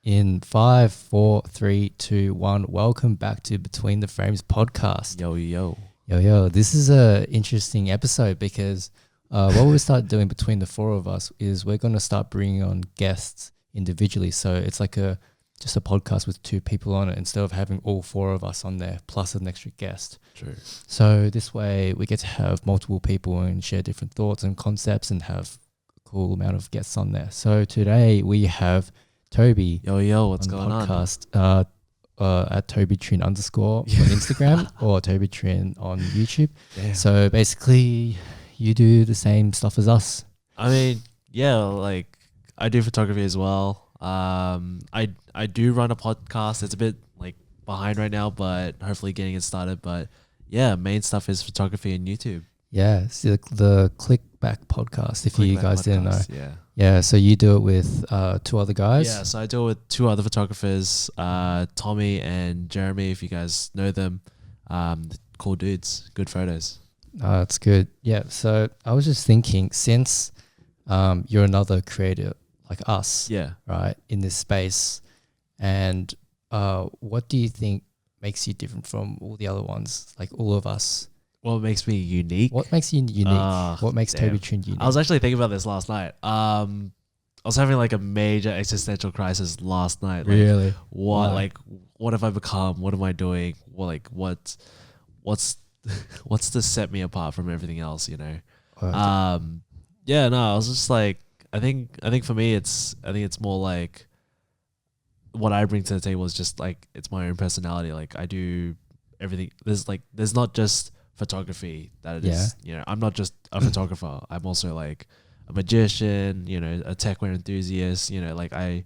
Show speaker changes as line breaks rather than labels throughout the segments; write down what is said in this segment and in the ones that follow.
In 5, 4, 3, 2, 1. Welcome back to Between the Frames podcast.
Yo.
This is a interesting episode because what we start doing between the four of us is we're going to start bringing on guests individually. So it's like just a podcast with two people on it instead of having all four of us on there plus an extra guest.
True.
So this way we get to have multiple people and share different thoughts and concepts and have a cool amount of guests on there. So today we have Toby.
Yo, what's going
podcast, at Toby Trinh _ on Instagram or Toby Trinh on YouTube.
Damn.
So basically you do the same stuff as us.
I mean, yeah, like I do photography as well. I do run a podcast. It's a bit like behind right now, but hopefully getting it started. But yeah, main stuff is photography and YouTube.
Yeah, it's the Click Back podcast, if you guys didn't know.
Yeah,
so you do it with two other guys?
Yeah, so I do it with two other photographers, Tommy and Jeremy, if you guys know them. Cool dudes, good photos.
That's good. Yeah, so I was just thinking, since you're another creator like us, right, in this space, and what do you think makes you different from all the other ones, like all of us?
What makes me unique?
What makes you unique? What makes Toby Trinh unique?
I was actually thinking about this last night. I was having like a major existential crisis last night. Like,
really?
What have I become? What am I doing? What's to set me apart from everything else, you know? I was just like, I think for me, it's more like what I bring to the table is just like, it's my own personality. Like I do everything. There's not just photography that it is, you know, I'm not just a photographer. I'm also like a magician, you know, a techwear enthusiast, you know, like I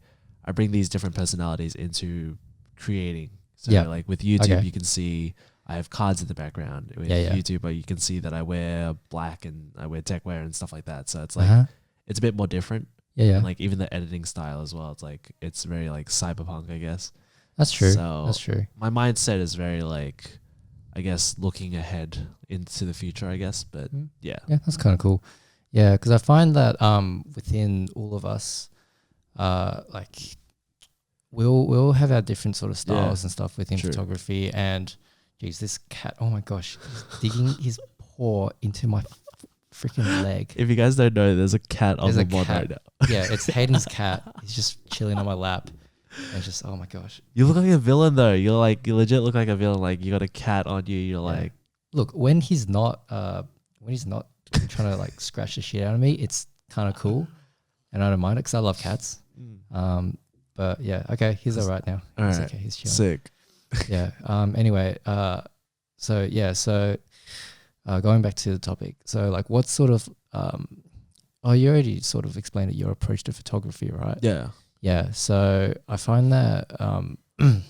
bring these different personalities into creating. So like with YouTube, you can see I have cards in the background with YouTube, but you can see that I wear black and I wear techwear and stuff like that. So it's like, it's a bit more different. And like even the editing style as well. It's like, it's very like cyberpunk, I guess.
That's true.
So
that's true.
My mindset is very like, I guess, looking ahead into the future, I guess. But yeah,
that's kind of cool. Yeah, because I find that within all of us, like we'll have our different sort of styles and stuff within photography. And geez, this cat, oh my gosh, he's digging his paw into my freaking leg.
If you guys don't know, there's a cat on the mod right now.
Yeah, it's Hayden's cat. He's just chilling on my lap. And just, oh my gosh.
You look like a villain though. You legit look like a villain. Like you got a cat on you. You're like,
look, when he's not trying to like scratch the shit out of me, it's kind of cool. And I don't mind it because I love cats. But yeah, okay, he's all right now. He's okay, he's chilling.
Sick.
Yeah. Anyway, so going back to the topic. So like what sort of you already sort of explained your approach to photography, right?
Yeah.
Yeah, so I find that I'm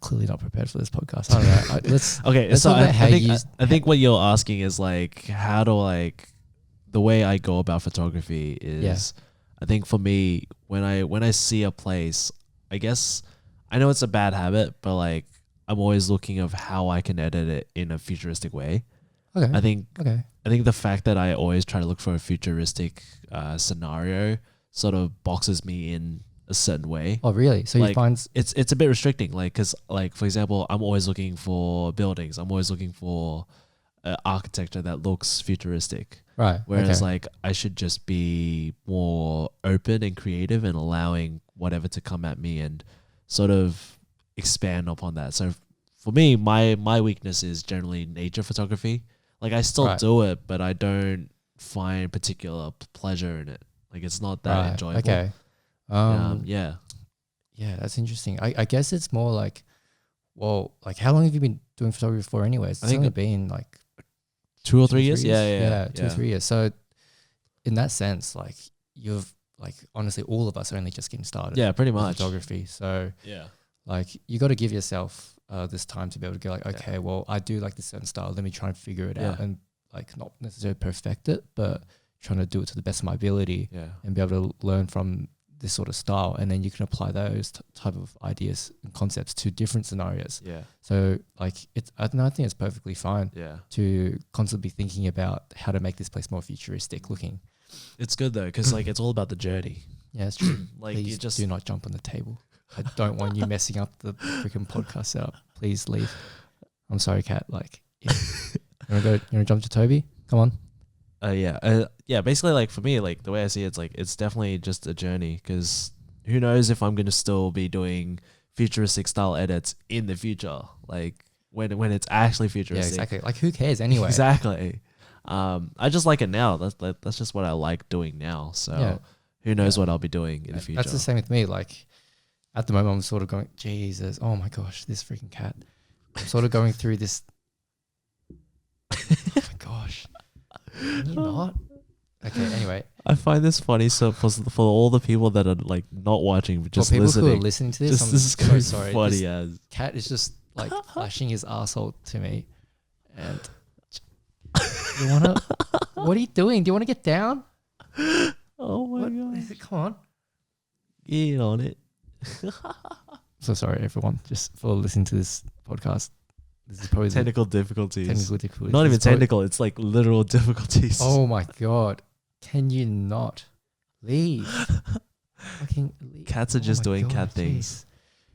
clearly not prepared for this podcast. I don't know.
I think what you're asking is like how do the way I go about photography is I think for me when I see a place, I guess I know it's a bad habit, but like I'm always looking of how I can edit it in a futuristic way.
Okay.
I think the fact that I always try to look for a futuristic scenario sort of boxes me in a certain way.
Oh, really? So
like,
you find
it's a bit restricting, like because like for example, I'm always looking for buildings. I'm always looking for architecture that looks futuristic.
Right.
Whereas like I should just be more open and creative and allowing whatever to come at me and sort of expand upon that. So for me, my weakness is generally nature photography. Like I still do it, but I don't find particular pleasure in it. Like it's not that enjoyable.
Okay.
Yeah,
that's interesting. I guess it's more like, well, like how long have you been doing photography for anyways? It's only been like
2 or 3 years.
Yeah, 2 or 3 years. So in that sense, like you've like honestly all of us are only just getting started.
Yeah, pretty much
photography. So
yeah,
like you got to give yourself this time to be able to go like, okay, well I do like this certain style. Let me try and figure it out and like not necessarily perfect it, but trying to do it to the best of my ability and be able to learn from this sort of style, and then you can apply those type of ideas and concepts to different scenarios. So like I think it's perfectly fine to constantly be thinking about how to make this place more futuristic looking.
It's good though, because like it's all about the journey.
Yeah, it's true.
Like
Please
you just
do not jump on the table. I don't want you messing up the freaking podcast setup. Please leave. I'm sorry, Kat. Like, yeah. You wanna jump to Toby? Come on.
Yeah. Basically, like for me, like the way I see it, it's like it's definitely just a journey. Because who knows if I'm gonna still be doing futuristic style edits in the future, like when it's actually futuristic.
Yeah, exactly. Like who cares anyway?
Exactly. I just like it now. That's just what I like doing now. So who knows what I'll be doing in the future.
That's the same with me. Like at the moment, I'm sort of going, Jesus, oh my gosh, this freaking cat. I'm sort of going through this. Oh my gosh. Can you not? Okay, anyway.
I find this funny. So for all the people that are like not watching, but just
people
listening,
who are listening to this,
this is
so sorry.
Funny
this
as
cat is just like flashing his arsehole to me, and you wanna? What are you doing? Do you want to get down?
Oh my god!
Come on,
get on it.
So sorry, everyone, just for listening to this podcast. This is probably
technical difficulties.
Not
even technical. It's like literal difficulties.
Oh my god! Can you not leave? Fucking leave.
Cats are just doing cat things.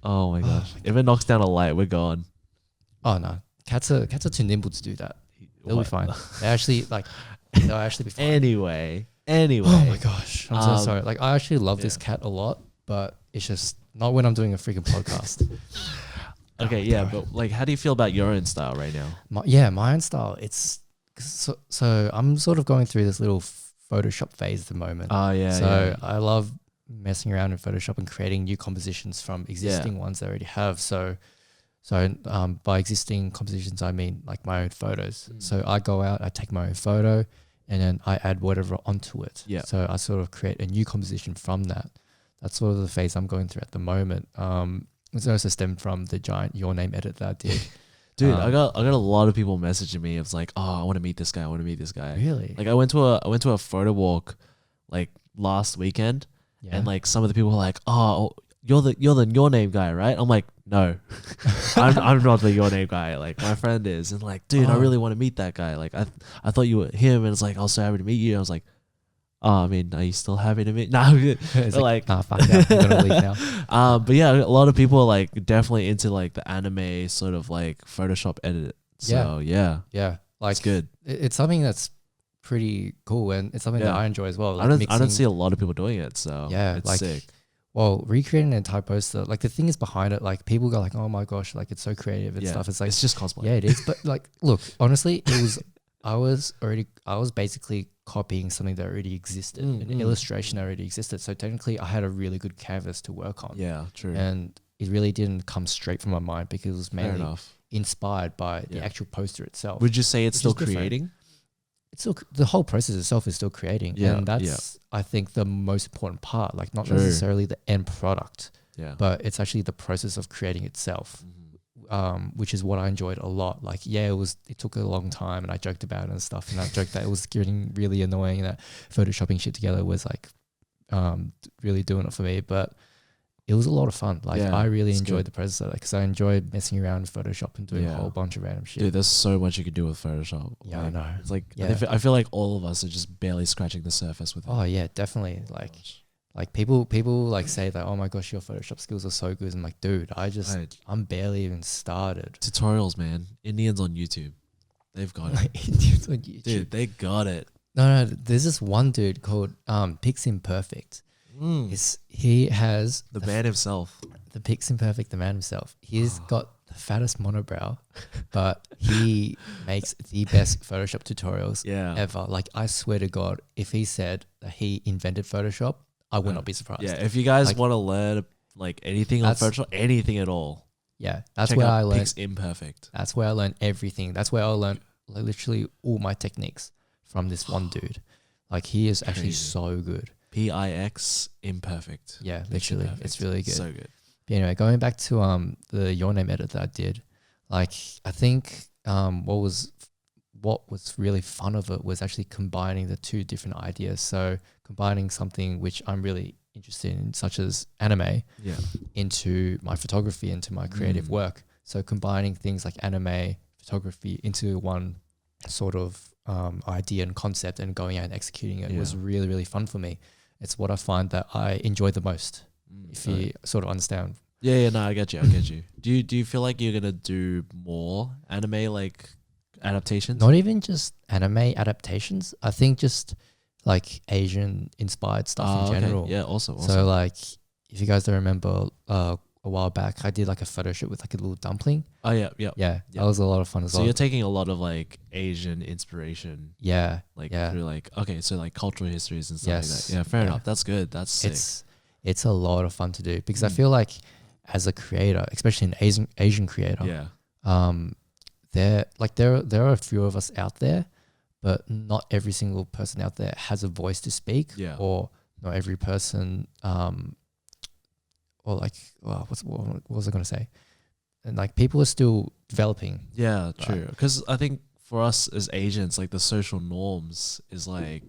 Oh my gosh! If it knocks down a light, we're gone.
Oh no, cats are too nimble to do that. They'll be fine. They'll actually be fine.
Anyway.
Oh my gosh, I'm so sorry. Like I actually love this cat a lot, but it's just not when I'm doing a freaking podcast.
Okay, but like, how do you feel about your own style right now?
My own style. It's so I'm sort of going through this little Photoshop phase at the moment.
Oh yeah.
So I love messing around in Photoshop and creating new compositions from existing ones I already have. So by existing compositions, I mean like my own photos. So I go out, I take my own photo, and then I add whatever onto it. Yeah. So I sort of create a new composition from that. That's sort of the phase I'm going through at the moment. It's also stemmed from the giant Your Name edit that I did.
Dude, I got a lot of people messaging me. It's like, oh, I want to meet this guy.
Really?
Like I went to a photo walk like last weekend, and like some of the people were like, oh, you're the Your Name guy, right? I'm like, no, I'm not the Your Name guy. Like my friend is, and like, dude, I really want to meet that guy. Like I thought you were him, and it's like, I was so happy to meet you. I was like, oh, I mean, are you still happy to meet? No,
it's like, nah, fuck yeah, I'm gonna leave now.
But yeah, a lot of people are like definitely into like the anime sort of like Photoshop edit. So yeah,
like
it's good.
It's something that's pretty cool, and it's something that I enjoy as well. Like
I don't see a lot of people doing it, so it's
like,
sick.
Well, recreating an entire poster, like the thing is behind it, like people go like, oh my gosh, like it's so creative and stuff. It's like,
it's just cosplay.
Yeah, it is. But like, look, honestly, I was basically copying something that already existed, an illustration that already existed. So technically I had a really good canvas to work on.
Yeah, true.
And it really didn't come straight from my mind because it was mainly inspired by the actual poster itself.
Would you say it's still creating?
It's still, the whole process itself is still creating. Yeah, and that's, I think, the most important part. Like not necessarily the end product, but it's actually the process of creating itself. Which is what I enjoyed a lot. Like, it took a long time, and I joked about it and stuff. And I joked that it was getting really annoying, that photoshopping shit together was like really doing it for me. But it was a lot of fun. Like, I really enjoyed the process of it because I enjoyed messing around with Photoshop and doing a whole bunch of random shit.
Dude, there's so much you can do with Photoshop.
Yeah, I know.
It's like, I feel like all of us are just barely scratching the surface with it.
Oh yeah, definitely. Like people like say that, oh my gosh, your Photoshop skills are so good. I'm like, dude, I'm barely even started.
Tutorials, man. Indians on YouTube. They've got it.
Indians on YouTube.
Dude, they got it.
No, there's this one dude called Pix Imperfect. He has
the man himself.
The Pix Imperfect, the man himself. He's got the fattest monobrow, but he makes the best Photoshop tutorials ever. Like, I swear to God, if he said that he invented Photoshop, I would not be surprised.
Yeah, if you guys want to learn like anything on Photoshop, anything at all.
Yeah, that's where I learned.
Pix Imperfect.
That's where I learned everything. That's where I learned literally all my techniques from this one dude. Like, he is actually so good.
Pix Imperfect.
Yeah, literally. Imperfect. It's really good.
So good.
But anyway, going back to the Your Name edit that I did, like, I think what was really fun of it was actually combining the two different ideas. So combining something which I'm really interested in, such as anime, into my photography, into my creative work. So combining things like anime, photography into one sort of idea and concept and going out and executing it was really, really fun for me. it's what I find that I enjoy the most. If you sort of understand.
Yeah, no, I get you. Do you feel like you're gonna do more anime like adaptations?
Not even just anime adaptations. I think just like Asian inspired stuff in general.
Okay. Yeah, awesome.
So like, if you guys don't remember, a while back I did like a photo shoot with like a little dumpling.
Oh yeah.
That was a lot of fun as well.
So you're taking a lot of like Asian inspiration.
Yeah.
Through like, okay, so like cultural histories and stuff like that. Yeah, fair enough. That's good. That's sick.
It's a lot of fun to do because I feel like as a creator, especially an Asian creator, there are a few of us out there, but not every single person out there has a voice to speak.
Yeah.
Or not every person, or like, what was I going to say? And like people are still developing.
Yeah, true. Because I think for us as Asians, like the social norms is like,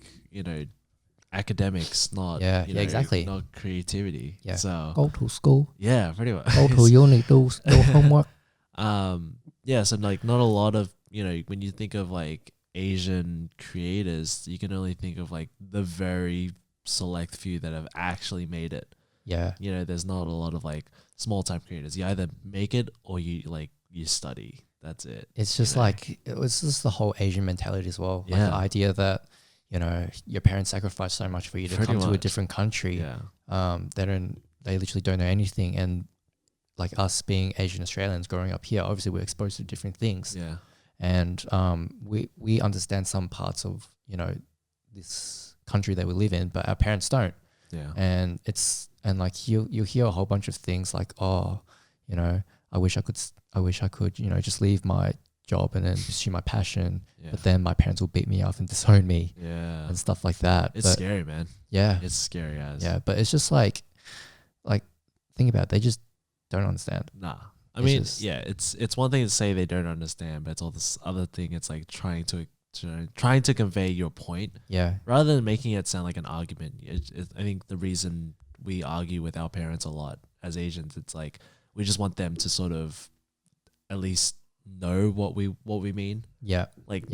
academics, not
exactly,
not creativity.
Yeah.
So
go to school.
Yeah, pretty much.
Go to uni, do homework.
Yeah. So like not a lot of when you think of like Asian creators, you can only think of like the very select few that have actually made it.
Yeah.
There's not a lot of like small time creators. You either make it or you study. That's it.
It's just like, it was just the whole Asian mentality as well. Like
Yeah.
the idea that, your parents sacrificed so much for you to come to a different country.
Yeah.
They literally don't know anything. And like us being Asian Australians growing up here, obviously we're exposed to different things.
Yeah.
And we understand some parts of, this country that we live in, but our parents don't.
Yeah.
And like you hear a whole bunch of things like, I wish I could, just leave my job and then pursue my passion.
Yeah.
But then my parents will beat me up and disown me.
Yeah.
And stuff like that.
It's scary, man.
Yeah.
It's scary as.
Yeah. But it's just like think about it. They just don't understand.
Nah. I mean, it's one thing to say they don't understand, but it's all this other thing. It's like trying to convey your point.
Yeah.
Rather than making it sound like an argument. I think the reason we argue with our parents a lot as Asians, it's like we just want them to sort of at least know what we mean.
Yeah.
Like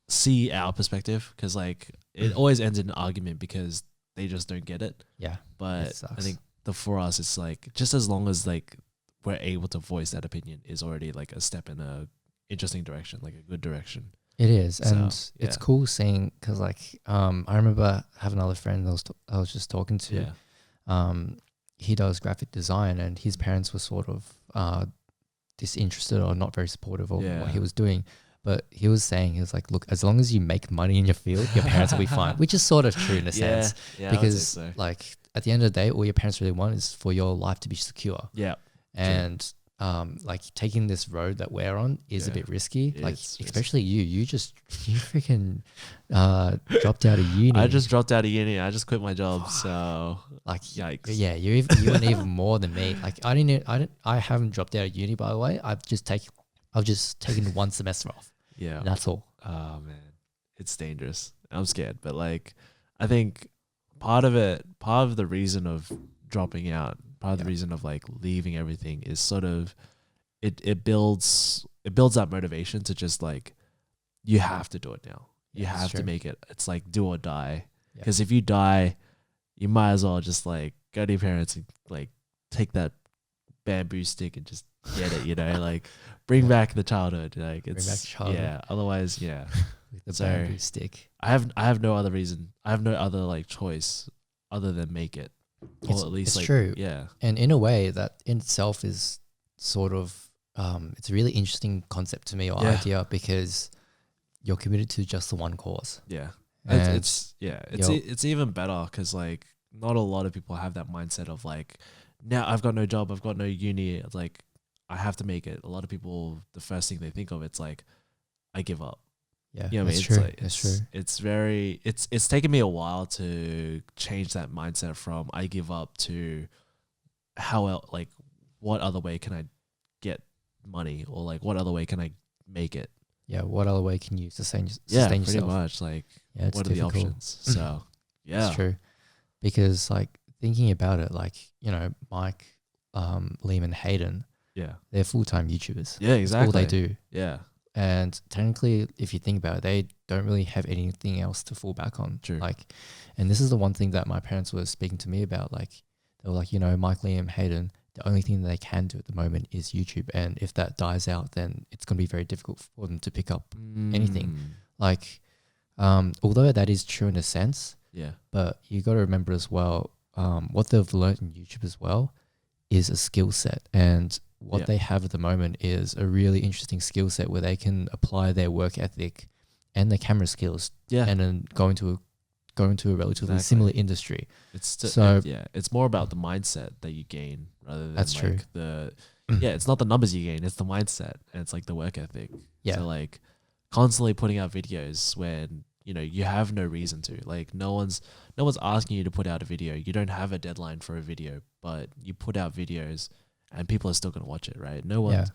see our perspective, because like it always ends in an argument because they just don't get it.
Yeah.
But I think for us, it's like just as long as like we're able to voice that opinion is already like a step in a interesting direction, like a good direction.
It is. And it's cool seeing, because like I remember having another friend I was just talking to. He does graphic design, and his parents were sort of disinterested or not very supportive of what he was doing. But he was like, look, as long as you make money in your field, your parents will be fine, which is sort of true in a sense.
Yeah,
because like at the end of the day, all your parents really want is for your life to be secure.
Yeah.
And like taking this road that we're on is a bit risky. Like especially you freaking dropped out of uni.
I just dropped out of uni. I just quit my job. So
like,
yikes.
Yeah, you went even more than me. Like I haven't dropped out of uni, by the way. I've just taken one semester off.
Yeah.
And that's all.
Oh man, it's dangerous. I'm scared, but like, I think part of the reason of dropping out, part of the reason of like leaving everything is sort of it builds that motivation to just like, you have to do it now. You have to make it. It's like do or die. Because if you die, you might as well just like go to your parents and like take that bamboo stick and just get it, like bring back the childhood. Like it's otherwise
with the bamboo stick.
I have no other reason. I have no other like choice other than make it. Or at least
it's
like,
true.
Yeah.
And in a way that in itself is sort of it's a really interesting concept to me or idea, because you're committed to just the one cause.
Yeah. And it's even better because like not a lot of people have that mindset of like, now I've got no job, I've got no uni, it's like I have to make it. A lot of people, the first thing they think of, it's like, I give up.
Yeah,
you know what I mean?
True.
Like,
that's true.
It's taken me a while to change that mindset from I give up to what other way can I get money, or like what other way can I make it?
Yeah, what other way can you sustain
yourself?
Pretty
much. Like, what are
difficult.
the options? So, yeah.
It's true. Because, like, thinking about it, like, Mike, Liam and Hayden, they're full-time YouTubers.
Yeah, exactly.
That's all they do.
Yeah.
And technically, if you think about it, they don't really have anything else to fall back on.
True.
Like, and this is the one thing that my parents were speaking to me about. Like, they were like, you know, Mike, Liam, Hayden, the only thing that they can do at the moment is YouTube. And if that dies out, then it's going to be very difficult for them to pick up anything. Like, although that is true in a sense, but you got to remember as well, what they've learned in YouTube as well is a skill set. And what they have at the moment is a really interesting skill set where they can apply their work ethic and their camera skills and then go into a relatively similar industry.
It's more about the mindset that you gain rather than
That's true.
It's not the numbers you gain, it's the mindset and it's like the work ethic.
Yeah.
So like constantly putting out videos when, you know, you have no reason to. Like no one's asking you to put out a video. You don't have a deadline for a video, but you put out videos and people are still gonna watch it, right? No one's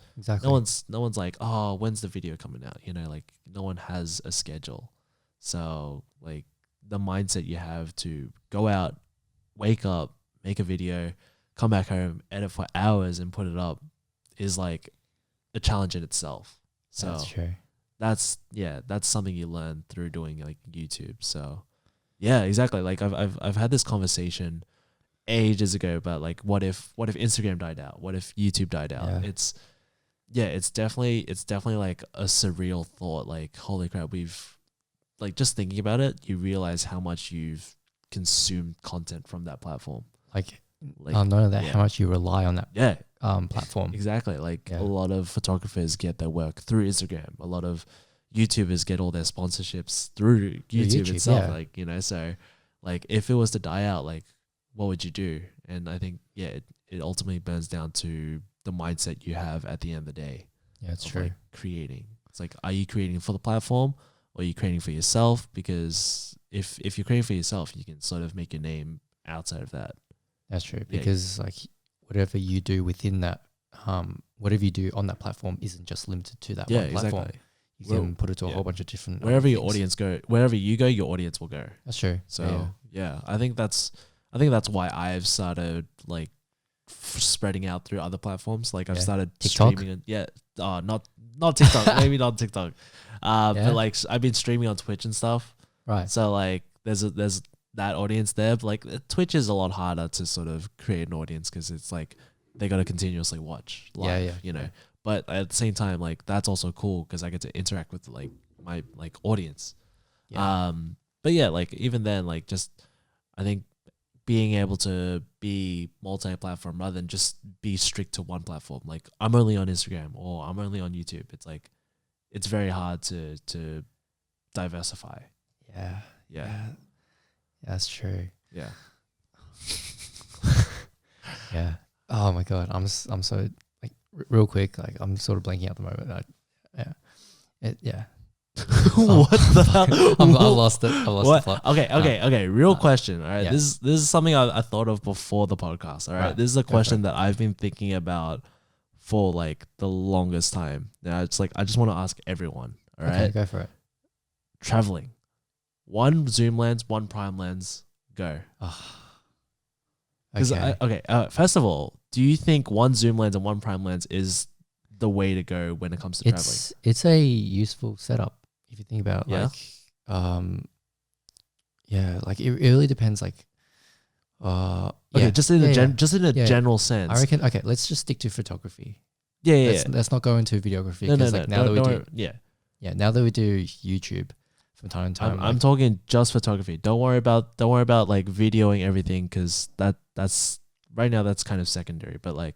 like, oh, when's the video coming out? You know, like no one has a schedule. So like the mindset you have to go out, wake up, make a video, come back home, edit for hours and put it up is like a challenge in itself. So
that's true.
That's something you learn through doing like YouTube. So yeah, exactly. Like I've had this conversation ages ago about like what if Instagram died out? What if YouTube died out?
Yeah.
It's definitely like a surreal thought. Like holy crap, we've like just thinking about it, you realize how much you've consumed content from that platform. Like
none of that, how much you rely on that platform.
Exactly. Like a lot of photographers get their work through Instagram. A lot of YouTubers get all their sponsorships through YouTube itself. Yeah. Like, you know, so like if it was to die out, like what would you do? And I think, it ultimately burns down to the mindset you have at the end of the day.
Yeah, it's true.
Like creating. It's like, are you creating for the platform or are you creating for yourself? Because if you're creating for yourself, you can sort of make your name outside of that.
That's true. Because like whatever you do within that, whatever you do on that platform isn't just limited to that one platform.
Exactly.
You can put it to a whole bunch of different
wherever your audience go, wherever you go, your audience will go.
That's true.
So I think that's why I've started like spreading out through other platforms. Like I've started
TikTok?
streaming. Not TikTok. Maybe not TikTok. But like I've been streaming on Twitch and stuff.
Right.
So like there's that audience there. But like Twitch is a lot harder to sort of create an audience because it's like they got to continuously watch live, you know. But at the same time, like that's also cool because I get to interact with like my like audience.
Yeah.
But yeah, like even then, like just I think being able to be multi-platform rather than just be strict to one platform. Like I'm only on Instagram or I'm only on YouTube. It's like it's very hard to diversify. Yeah.
That's true.
Yeah.
Yeah. Oh my god, I'm so like real quick. Like I'm sort of blanking out at the moment.
What the hell?
I lost it. I lost the plot.
Okay. Real question. All right. This is something I thought of before the podcast. All right. This is a question that I've been thinking about for like the longest time. Now it's like I just want to ask everyone. All right.
Go for it.
Traveling. One zoom lens, one prime lens. Go. First of all, do you think one zoom lens and one prime lens is the way to go when it comes to traveling?
It's a useful setup if you think about like like it really depends like
just in a general sense.
I reckon let's just stick to photography. Let's not go into videography now that we do YouTube from time to time.
I'm talking just photography. Don't worry about like videoing everything because that's right now that's kind of secondary. But like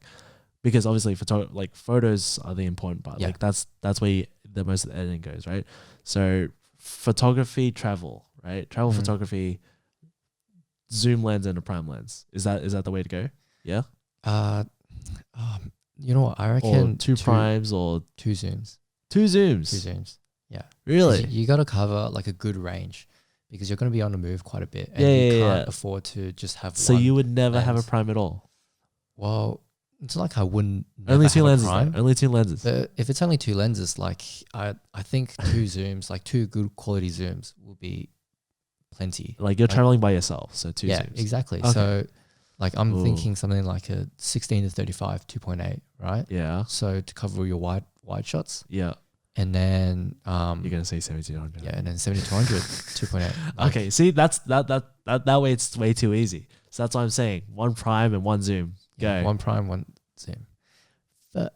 because obviously photos are the important part. Like that's where the most of the editing goes, right? So photography, travel, right? Travel photography, zoom lens and a prime lens. Is that the way to go? Yeah.
You know what? I reckon
or two primes or
two zooms.
Two zooms.
Two zooms. Yeah.
Really?
You got to cover like a good range because you're going to be on the move quite a bit, and you can't afford to just have.
So you would never have a prime at all.
Well, it's not like I wouldn't.
Only two lenses. Only two lenses.
But if it's only two lenses, like I think two zooms, like two good quality zooms, will be plenty.
Like you're traveling by yourself, so two zooms.
Yeah, exactly. Okay. So, like I'm thinking something like a 16 to 35 2.8, right?
Yeah.
So to cover all your wide shots.
Yeah.
And then
you're gonna say 7200.
Yeah, and then 7200, 2.8.
Okay, see that way it's way too easy. So that's what I'm saying. One prime and one zoom. Go.
One prime, one zoom. But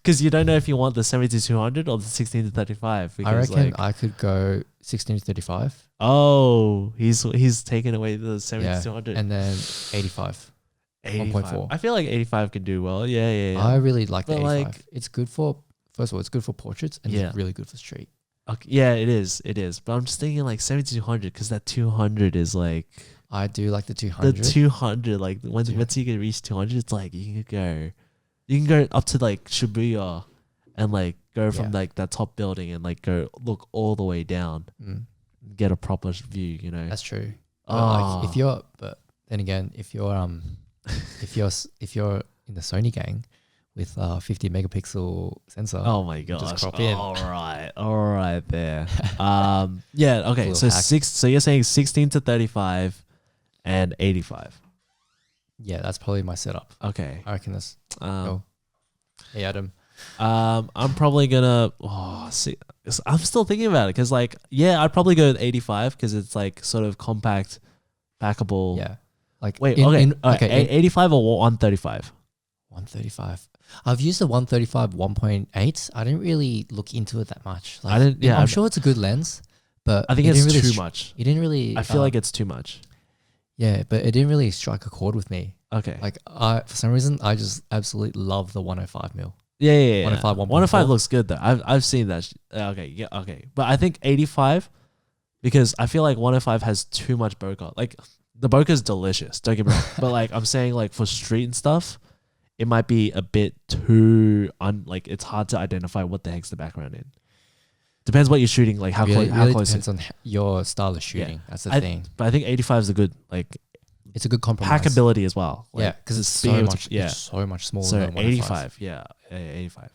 because you don't know if you want the 7200 or the 16 to 35.
I reckon I could go 16 to 35.
Oh, he's taken away the 7200.
And then 85. 1.4.
I feel like 85 can do well. Yeah.
I really like the 85.
Like,
it's good for, first of all, it's good for portraits and it's really good for street.
Okay, yeah, it is. But I'm just thinking like 7200 because that 200 is like.
I do like the 200.
The 200, like once you can reach 200, it's like you can go up to like Shibuya and like go from like that top building and like go look all the way down, get a proper view. You know,
that's true. Like but then again, if you're if you're in the Sony gang with 50 megapixel sensor,
oh my gosh,
just crop in.
all right there. Yeah, okay. So
hack.
So you're saying 16 to 35 and 85.
Yeah, that's probably my setup.
Okay,
I reckon that's. Hey Adam.
I'm probably gonna. See, I'm still thinking about it because, like, I'd probably go with 85 because it's like sort of compact, packable.
Yeah. Like
wait, 85 or 135?
135. I've used the 135 1.8. I didn't really look into it that much. Like,
I didn't. Yeah,
I'm sure it's a good lens, but
I think it's really too much.
It didn't really.
I feel like it's too much.
Yeah, but it didn't really strike a chord with me.
Okay.
Like for some reason, I just absolutely love the 105 mil.
Yeah.
105,
105 looks good though. I've seen that. Okay. But I think 85 because I feel like 105 has too much bokeh. Like the bokeh is delicious. Don't get me wrong. But like I'm saying, like for street and stuff, it might be a bit too like it's hard to identify what the heck's the background in. Depends what you're shooting. Like how close.
Depends on your style of shooting. Yeah. That's the thing.
But I think 85 is a good like.
It's a good compromise.
Hackability as well.
Like, because it's so much. It's so much smaller.
So
than
85. Yeah, 85.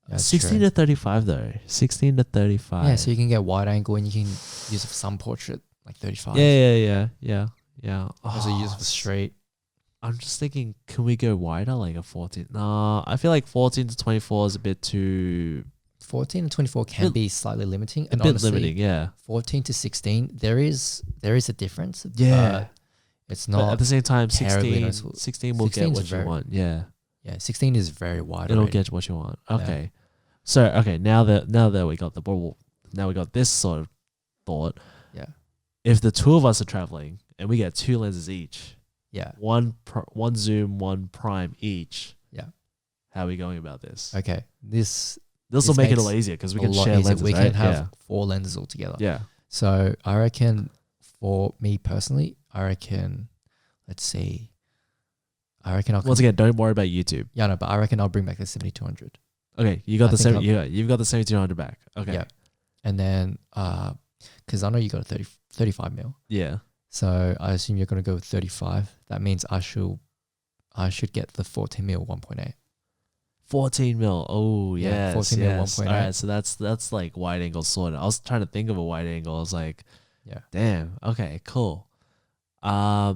Yeah,
16 to 35 though. 16 to 35.
Yeah, so you can get wide angle and you can use it for some portrait like 35.
Yeah.
Also use it for straight.
I'm just thinking, can we go wider, like a 14? Nah, I feel like 14 to 24 is a bit too.
14 and 24 can be slightly limiting. And
a bit
honestly,
limiting, yeah.
14 to 16, there is a difference.
Yeah.
It's not.
But at the same time, 16 will
16
get what you want. Yeah.
Yeah, 16 is very wide.
It'll get what you want. Okay. Yeah. So, now that we got the ball, now we got this sort of thought.
Yeah.
If the two of us are traveling and we get two lenses each.
Yeah.
One zoom, one prime each.
Yeah.
How are we going about this?
Okay. This
will make it a lot easier because we can share lenses.
We can have 4 lenses all together.
Yeah.
So I reckon for me personally, let's see.
Once again, don't worry about YouTube.
Yeah, no, but I reckon I'll bring back the 7200.
Okay, you've got the 7200 back. Okay.
Yeah. And then because I know you got a 35 mil.
Yeah.
So I assume you're going to go with 35. That means I should get the 14 mil 1.8.
14 mil. Oh, yeah.
14 mil 1.8.
All right, so that's like wide angle sorted. I was trying to think of a wide angle. I was like,
yeah.
Damn. Okay, cool. I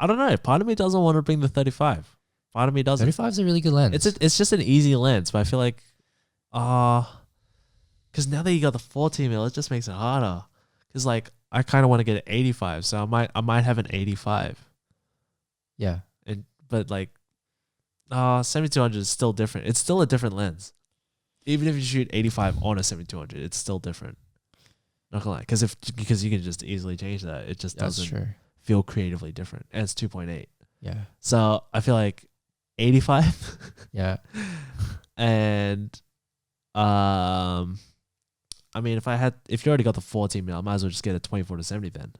don't know. Part of me doesn't want to bring the 35. Part of me doesn't.
35 is a really good lens.
It's just an easy lens, but I feel like because now that you got the 14 mil, it just makes it harder. Because like I kind of want to get an 85, so I might have an 85.
Yeah.
But like 7200 is still different. It's still a different lens. Even if you shoot 85 on a 7200, it's still different. Not gonna lie, because you can just easily change that. It just doesn't feel creatively different. And it's 2.8.
Yeah.
So I feel like 85.
Yeah.
And I mean, if you already got the 14 mil, I might as well just get a 24 to 70 then.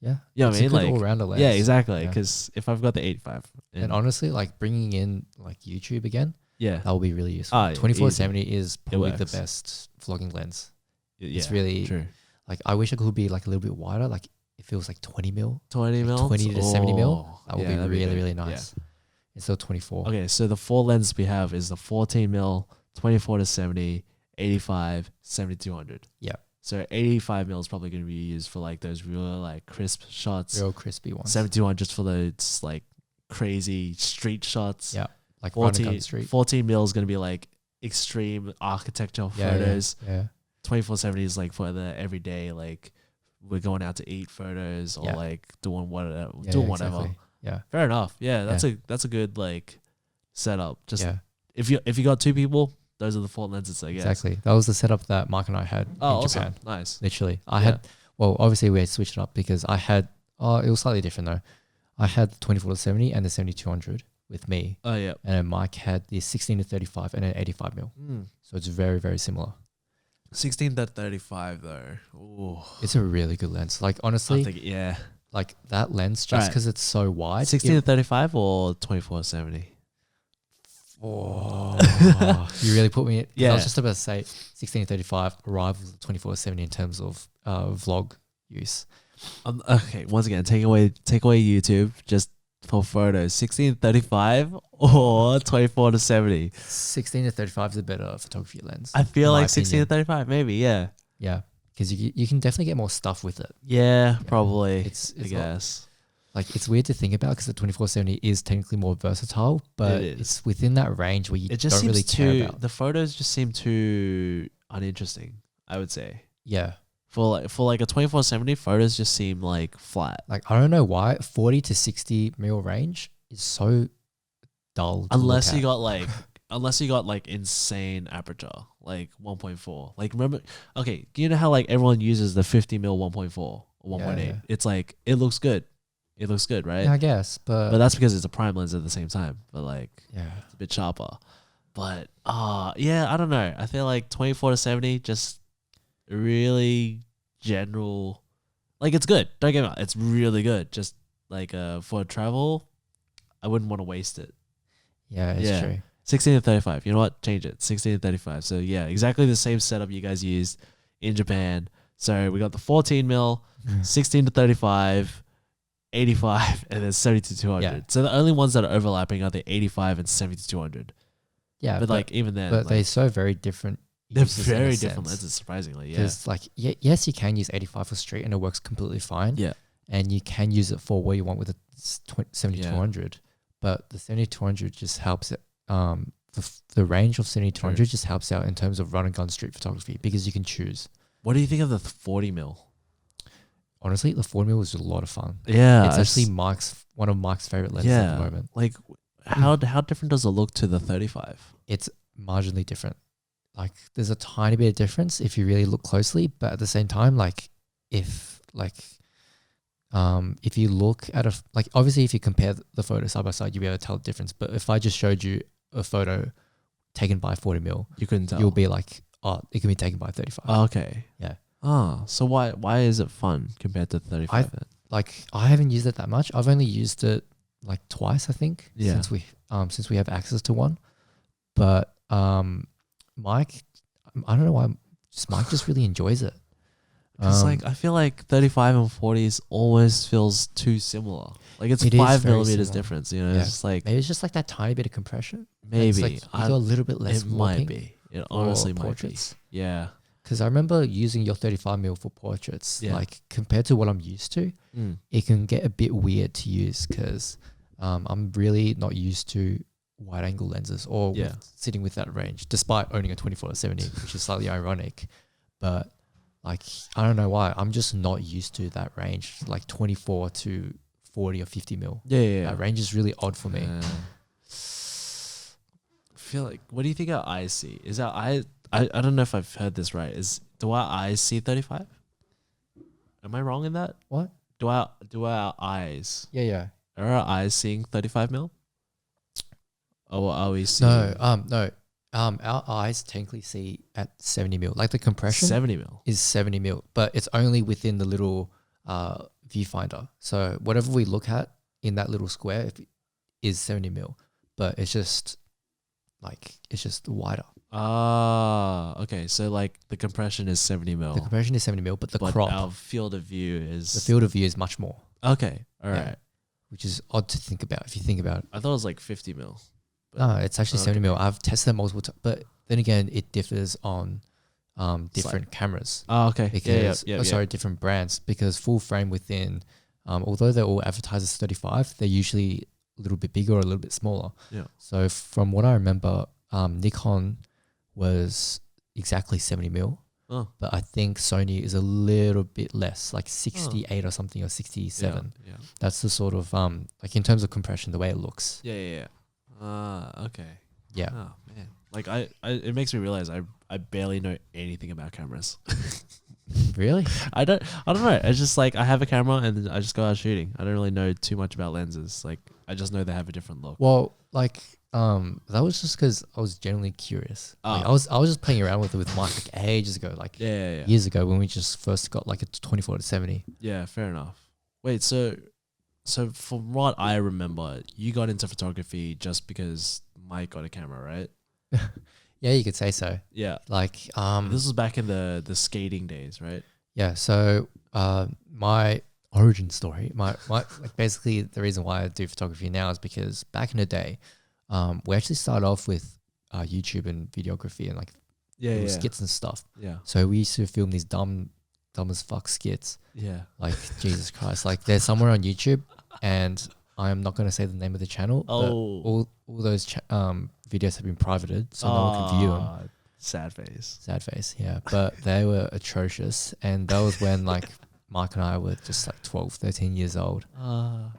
Yeah.
You know what I mean? Like
all-rounder lens.
Yeah, exactly. Because if I've got the 85.
And honestly, like bringing in like YouTube again,
yeah,
that will be really useful. 24-70 is probably the best vlogging lens.
Yeah,
it's really
true.
Like I wish it could be like a little bit wider. Like it feels like 20 mil.
20 mil?
20 to 70 mil. That would be really, really nice. Yeah. It's still 24.
Okay, so the 4 lenses we have is the 14 mil, 24 to 70, 85, 7200.
Yeah.
So 85 mil is probably going to be used for like those real like crisp shots.
Real crispy ones.
7200 for those like crazy street shots.
Yeah. Like
14 mil is going to be like extreme architectural photos.
Yeah.
2470 is like for the everyday, like we're going out to eat photos or like doing whatever.
Exactly. Yeah.
Fair enough. Yeah, that's a good like setup. Just if you got two people, those are the 4 lenses, I guess.
Exactly. That was the setup that Mark and I had in Japan.
Nice.
Literally. I had, well, obviously we had switched it up because I had, it was slightly different though. I had the 24-70 and the 70-200 with me.
Oh, yeah.
And then Mike had the 16-35 and an 85mm. So it's very, very similar.
16-35 though. Ooh.
It's a really good lens. Like honestly, like that lens, just because it's so wide.
16-35 or 24-70?
Oh, you really put me. I was just about to say 16-35 rivals 24-70 in terms of vlog use.
Okay, once again, take away YouTube just for photos. 16-35 or 24-70.
16-35 is a better photography lens.
I feel like 16-35, maybe. Yeah,
because you can definitely get more stuff with it.
Yeah, probably.
It's
I guess.
Like it's weird to think about because the 24-70 is technically more versatile, but it's within that range where you don't really care about.
The photos just seem too uninteresting, I would say.
Yeah.
For like a 24-70, photos just seem like flat.
Like I don't know why 40 to 60 mil range is so dull.
Unless you got like insane aperture, like 1.4. Like remember, okay, you know how like everyone uses the 50 mil 1.4 or 1.8?
Yeah.
It's like it looks good. It looks good, right?
Yeah, I guess, but
that's because it's a prime lens at the same time. But like, it's a bit sharper. But I don't know. I feel like 24-70 just really general. Like it's good. Don't get me wrong. It's really good. Just like for travel, I wouldn't want to waste it.
Yeah, it's true.
16-35. You know what? Change it. 16-35. So yeah, exactly the same setup you guys used in Japan. So we got the 14 mil, 16-35. 85 and then 70-200.
Yeah.
So the only ones that are overlapping are the 85 and 70-200.
Yeah,
but like even then,
but they're so very different.
They're very different lenses, surprisingly. Yeah,
because like yes, you can use 85 for street and it works completely fine.
Yeah,
and you can use it for where you want with the 70-200, but the 70-200 just helps it. The range of 70-200 just helps out in terms of run and gun street photography because you can choose.
What do you think of the 40 mil?
Honestly, the 40 mil was a lot of fun.
Yeah,
it's actually one of Mike's favorite lenses at the moment.
Like, how different does it look to the 35? It's
marginally different. Like, there's a tiny bit of difference if you really look closely, but at the same time, like, if you look at obviously if you compare the photos side by side, you'll be able to tell the difference. But if I just showed you a photo taken by 40 mil,
you couldn't tell.
You'll be like, oh, it can be taken by 35.
Oh, okay.
Yeah.
Oh, so why is it fun compared to 35 then?
I haven't used it that much. I've only used it like twice, I think, since we have access to one. But Mike, I don't know why, Mike just really enjoys it.
Because I feel like 35 and 40s always feels too similar. Like it's 5 millimeters difference, you know. Yeah. It's just like
maybe it's just like that tiny bit of compression.
Maybe
you got a little bit less.
It might be. It honestly might be. Yeah.
Because I remember using your 35mm for portraits. Yeah. Like compared to what I'm used to, it can get a bit weird to use because I'm really not used to wide angle lenses or sitting with that range, despite owning a 24-70, which is slightly ironic. But like, I don't know why. I'm just not used to that range, like 24 to 40 or 50 mil.
Yeah.
That range is really odd for me.
I feel like, what do you think our eyes see? Is our eye... I don't know if I've heard this right. Do our eyes see 35? Am I wrong in that?
What?
Do our eyes?
Yeah.
Are our eyes seeing 35 mil? Or are we seeing?
No. Our eyes technically see at 70 mil. Like the compression
70 mil
is 70 mil, but it's only within the little viewfinder. So whatever we look at in that little square is 70 mil, but it's just wider.
Ah, okay. So like the compression is 70 mil.
The compression is 70 mil, but crop,
our field of view is
much more.
Okay, all right.
Which is odd to think about if you think about it.
I thought it was like 50 mil.
No, it's actually 70 mil. I've tested it multiple times, but then again, it differs on different cameras.
Oh, okay.
Because different brands. Because full frame within, although they're all advertised as 35, they're usually a little bit bigger or a little bit smaller.
Yeah.
So from what I remember, Nikon was exactly 70 mil.
Oh.
But I think Sony is a little bit less, like 68 or something, or 67.
Yeah.
That's the sort of like in terms of compression, the way it looks.
Yeah. Okay.
Yeah.
Oh man, like I it makes me realize I barely know anything about cameras.
Really?
I don't know. It's just like I have a camera and I just go out shooting. I don't really know too much about lenses. Like I just know they have a different look.
Well, like that was just because I was genuinely curious. Like, I was just playing around with it with Mike like ages ago, like years ago when we just first got like a 24-70.
Yeah, fair enough. Wait, so from what I remember, you got into photography just because Mike got a camera, right?
Yeah, you could say so.
Yeah.
Like
this was back in the skating days, right?
Yeah. So my origin story, my like basically the reason why I do photography now is because back in the day, we actually started off with YouTube and videography and like skits and stuff.
Yeah.
So we used to film these dumb as fuck skits.
Yeah.
Like Jesus Christ. Like they're somewhere on YouTube, and I'm not going to say the name of the channel. But all those videos have been privated, so no one can view them.
Sad face.
Sad face. Yeah, but they were atrocious, and that was when like Mark and I were just like 12, 13 years old,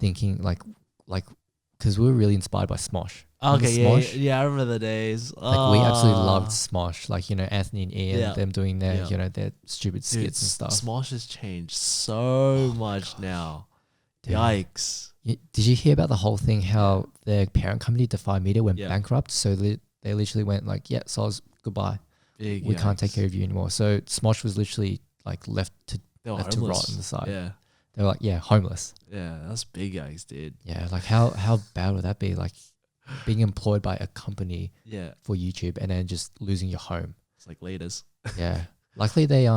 thinking like because we were really inspired by Smosh.
Okay,
Smosh?
Yeah, I remember the days.
Like we absolutely loved Smosh. Like, you know, Anthony and Ian, them doing their, you know, their stupid skits and stuff.
Smosh has changed so much now. Dude. Yikes.
Did you hear about the whole thing, how their parent company, Defy Media, went bankrupt? So they literally went like, Soz, goodbye. We can't take care of you anymore. So Smosh was literally like left to rot on the side.
Yeah.
They were like, homeless.
Yeah, that's big yikes, dude.
Yeah, like how bad would that be? Like being employed by a company for YouTube and then just losing your home.
It's like leaders.
Yeah. Luckily they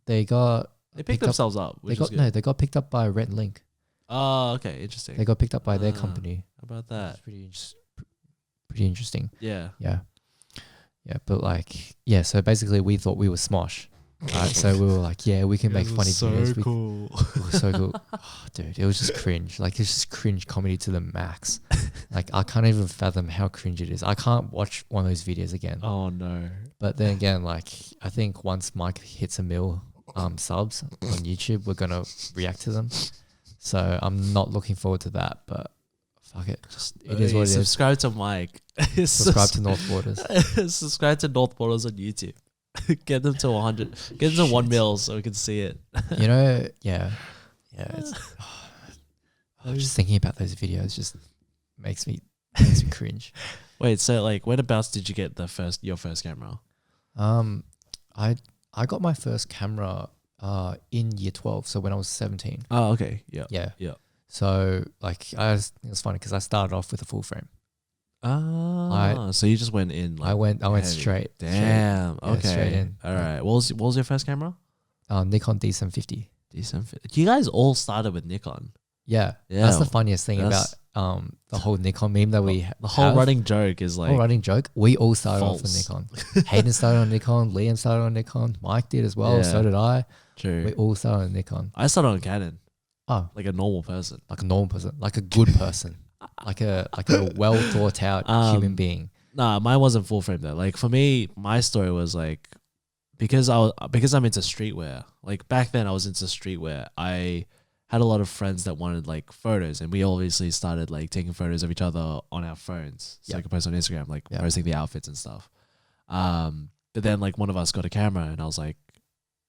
picked themselves up.
They got picked up by Rhett and Link.
Oh, okay, interesting.
They got picked up by their company.
How about that?
It's pretty interesting.
Yeah.
Yeah. Yeah, but like so basically we thought we were Smosh. Right, so we were like, we can make funny videos.
Cool.
It was so cool. Oh, dude, it was just cringe. Like, it's just cringe comedy to the max. Like, I can't even fathom how cringe it is. I can't watch one of those videos again.
Oh, no.
But then again, like, I think once Mike hits 1 mil subs on YouTube, we're going to react to them. So I'm not looking forward to that, but fuck it. It is what it is.
Subscribe to Mike.
Subscribe to Northborders.
Subscribe to Northborders on YouTube. Get them to 100. Get them to 1 mil so we can see it.
You know, it's, I was just thinking about those videos. Just makes me cringe.
Wait, so like, whenabouts did you get your first camera?
I got my first camera in year 12. So when I was 17.
Oh, okay.
Yeah. So like, it was funny because I started off with a full frame.
So you just went in. Like,
I went straight.
Damn.
Straight.
Okay.
Yeah, straight in.
All right. What was your first camera?
Nikon D750.
D750. You guys all started with Nikon.
Yeah. That's the funniest thing about the whole Nikon meme that we
the whole running joke is like
whole running joke. We all started off with
false.
Nikon. Hayden started on Nikon. Liam started on Nikon. Mike did as well. So did I.
True.
We all started on Nikon.
I started on Canon.
Oh,
like a normal person.
Like a normal person. Like a good person. like a well thought out human being.
Nah, mine wasn't full frame though. Like for me, my story was like because I'm into streetwear. Like back then I was into streetwear. I had a lot of friends that wanted like photos, and we obviously started like taking photos of each other on our phones. So I could post on Instagram, like posting the outfits and stuff. But then like one of us got a camera, and I was like,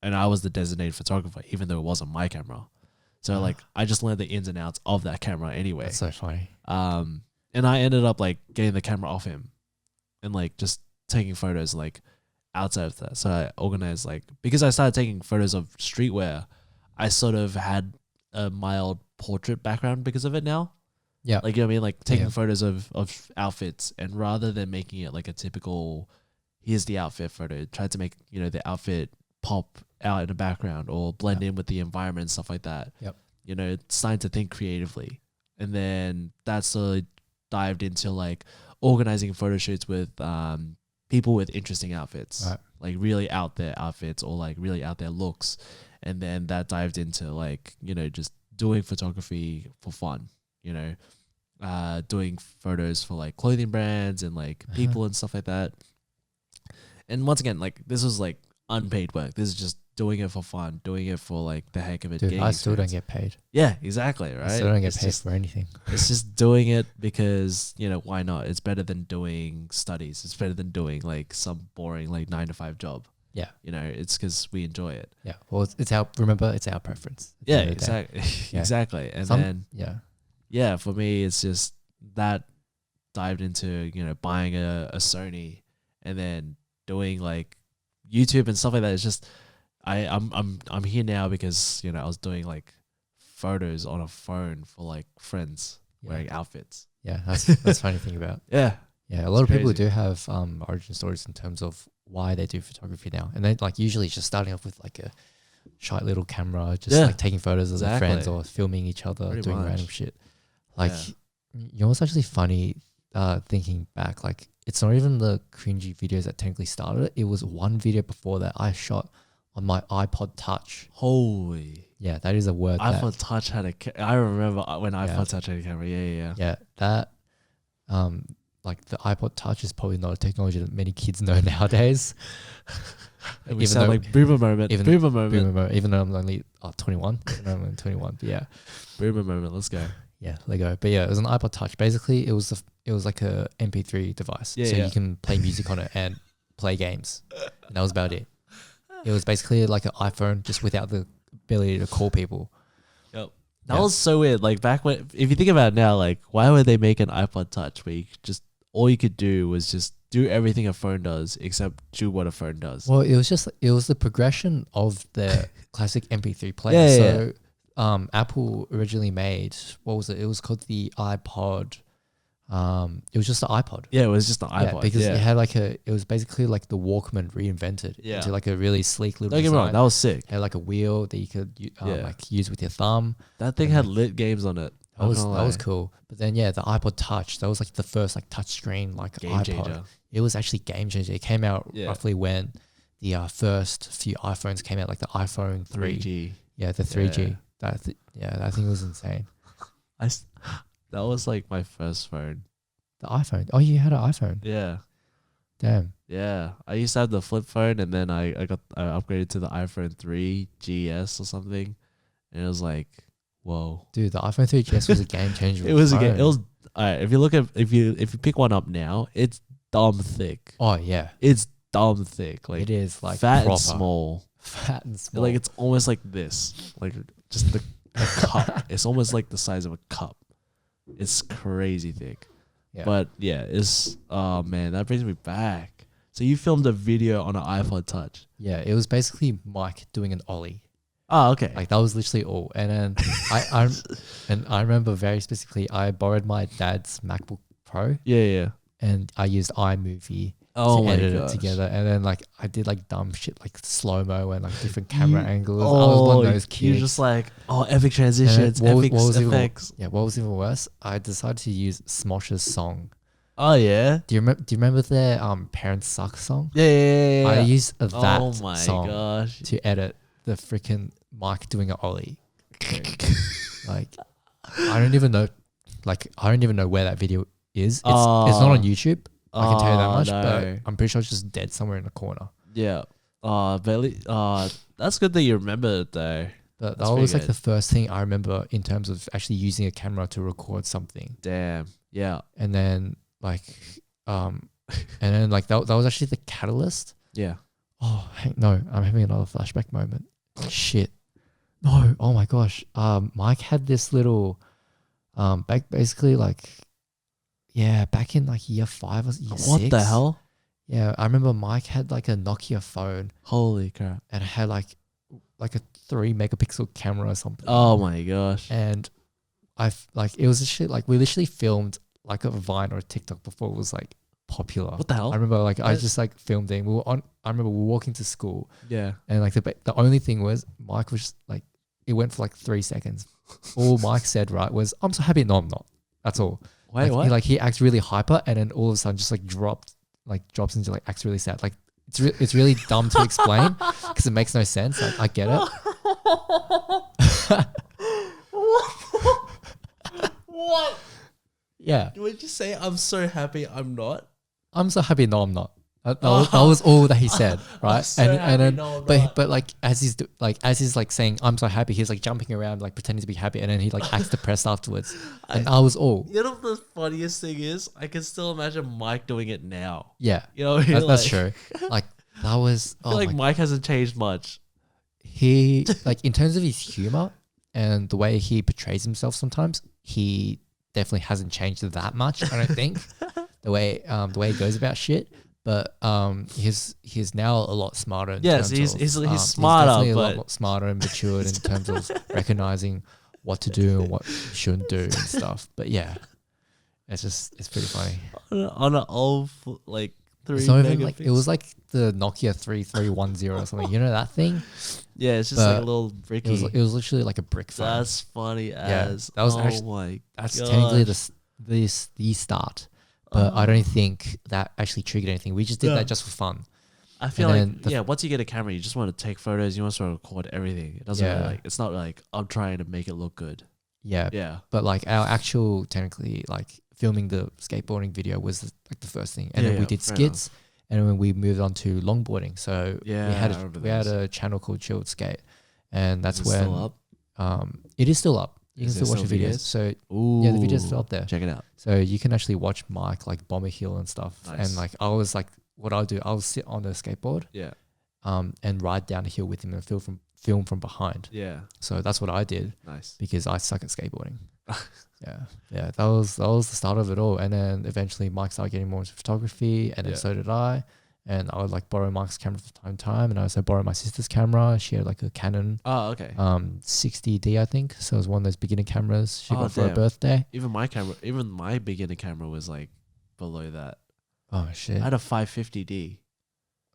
and I was the designated photographer, even though it wasn't my camera. So like I just learned the ins and outs of that camera anyway.
That's so funny.
And I ended up like getting the camera off him and like just taking photos like outside of that. So I organized like, because I started taking photos of streetwear, I sort of had a mild portrait background because of it now.
Yeah.
Like, you know what I mean? Like taking photos of outfits, and rather than making it like a typical, here's the outfit photo, tried to make, you know, the outfit pop out in the background or blend in with the environment and stuff like that.
Yep.
You know, it's starting to think creatively. And then that sort of dived into like organizing photo shoots with people with interesting outfits, like really out there outfits or like really out there looks. And then that dived into like, you know, just doing photography for fun, you know, doing photos for like clothing brands and like people and stuff like that. And once again, like this was like unpaid work. This is just doing it for fun, doing it for like the heck of it.
Dude, I still don't get paid.
Yeah, exactly. Right.
I still don't get paid for anything.
It's just doing it because, you know, why not? It's better than doing studies. It's better than doing like some boring like 9-to-5 job.
Yeah.
You know, it's because we enjoy it.
Yeah. Well, it's our preference.
Yeah, exactly. Yeah. Exactly. And then, yeah, for me, it's just that dived into, you know, buying a Sony and then doing like YouTube and stuff like that. It's just, I'm here now because, you know, I was doing like photos on a phone for like friends wearing outfits.
Yeah. That's funny thing about.
Yeah.
Yeah. A lot of people do have origin stories in terms of why they do photography now. And they like usually just starting off with like a shy little camera, just like taking photos of their friends or filming each other, doing random shit. Like, you know what's actually funny, thinking back, like it's not even the cringy videos that technically started it. It was one video before that I shot on my iPod Touch.
Holy.
Yeah, that is a word.
iPod Touch had a I remember when iPod Touch had a camera. Yeah.
Yeah, that, like the iPod Touch is probably not a technology that many kids know nowadays.
And we sound like boomer moment. Boomer moment.
Even though I'm only 21. Even though I'm only 21, but yeah.
Boomer moment. Let's go.
Yeah, Lego. But yeah, it was an iPod Touch. Basically, it was like a MP3 device. So you can play music on it and play games. And that was about it. It was basically like an iPhone, just without the ability to call people.
Yep. That was so weird. Like back when, if you think about it now, like why would they make an iPod Touch where you just all you could do was just do everything a phone does except do what a phone does?
Well, it was the progression of the classic MP3 player. Apple originally made, what was it? It was called the iPod. It was just the iPod.
Yeah, it was just the iPod.
Yeah, because it had like it was basically like the Walkman reinvented into like a really sleek little
Don't get me wrong, that was sick.
It had like a wheel that you could like use with your thumb.
That thing had lit games on it.
That was cool. But then the iPod Touch, that was like the first like touch screen like
game
iPod.
Changer.
It was actually game changer. It came out roughly when the first few iPhones came out, like the iPhone 3G. Yeah, the 3G. That thing was insane.
That was like my first phone.
The iPhone. Oh, you had an iPhone?
Yeah.
Damn.
Yeah. I used to have the flip phone and then I upgraded to the iPhone 3 GS or something. And it was like, whoa.
Dude, the iPhone 3 GS was a game changer.
It was a game. It was alright, if you pick one up now, it's dumb thick.
Oh yeah.
It's dumb thick. Like
it is like
fat
proper.
and small.
Fat and small.
Like it's almost like this. Like just a cup. It's almost like the size of a cup. It's crazy thick. Yeah. But yeah, it's man, that brings me back. So you filmed a video on an iPod Touch.
Yeah, it was basically Mike doing an ollie.
Oh, okay.
Like that was literally all. And then I remember very specifically I borrowed my dad's MacBook Pro.
Yeah.
And I used iMovie to edit it together. And then like I did like dumb shit like slow-mo and like different camera angles. I was one of those kids.
You're just like, epic transitions, epic effects.
What was even worse? I decided to use Smosh's song.
Oh yeah.
Do you remember their Parents Suck song?
Yeah.
I used that song to edit the freaking Mike doing an ollie. Like I don't even know where that video is. It's not on YouTube. I can tell you that much, but I'm pretty sure it's just dead somewhere in the corner.
Yeah. That's good that you remember it though.
That was like the first thing I remember in terms of actually using a camera to record something.
Damn. Yeah.
And then that was actually the catalyst.
Yeah.
Oh no, I'm having another flashback moment. Shit. No. Oh my gosh. Mike had this little, back in like year 5 or year 6.
What the hell?
Yeah, I remember Mike had like a Nokia phone.
Holy crap!
And it had like a 3 megapixel camera or something.
Oh my gosh!
And it was a shit. Like we literally filmed like a Vine or a TikTok before it was like popular.
What the hell?
I remember I just like filmed it. I remember we were walking to school.
Yeah. And
like the only thing was Mike was just like, it went for like 3 seconds. All Mike said was, "I'm so happy." No, I'm not. That's all.
Wait, what?
He acts really hyper and then all of a sudden just like drops into like acts really sad. Like it's really dumb to explain because it makes no sense. Like, I get it.
What?
Yeah.
Would you say I'm so happy I'm not?
I'm so happy. No, I'm not. That was all that he said, right?
So and then,
but like as he's like saying, "I'm so happy," he's like jumping around, like pretending to be happy, and then he like acts depressed afterwards. And I was all.
You know what the funniest thing is? I can still imagine Mike doing it now.
Yeah,
you know,
that's true. Like that was.
I feel like Mike hasn't changed much.
He like in terms of his humor and the way he portrays himself. Sometimes he definitely hasn't changed that much. I don't think the way he goes about shit. But he's now a lot smarter.
Yes, he's smarter,
he's definitely
but
a lot more smarter and matured in terms of recognizing what to do and what you shouldn't do and stuff. But yeah, it's pretty funny.
On an old like 3
it's not even like it was like the Nokia 3310 or something. You know that thing?
Yeah, it's just like a little bricky.
It was literally like a brick phone.
That's funny as.
That was that's technically the start. But I don't think that actually triggered anything. We just did that just for fun.
I feel like once you get a camera, you just want to take photos. You want to record everything. It doesn't really it's not like I'm trying to make it look good.
Yeah. Yeah. But like our actual technically like filming the skateboarding video was like the first thing. And then we did skits and then we moved on to longboarding. So we had a channel called Chilled Skate. And that's when
still up?
It is still up. You can still watch the videos. So the video's still up there.
Check it out.
So you can actually watch Mike like bomb a hill and stuff. Nice. And like I was like, what I'll do, I'll sit on the skateboard.
Yeah.
And ride down a hill with him and film from behind.
Yeah.
So that's what I did.
Nice.
Because I suck at skateboarding. Yeah. That was the start of it all. And then eventually Mike started getting more into photography, and then so did I. And I would like borrow Mike's camera from time to time, and I also borrow my sister's camera. She had like a Canon 60D, I think. So it was one of those beginner cameras she got for her birthday.
Even my beginner camera was like below that.
Oh shit!
I had a 550D.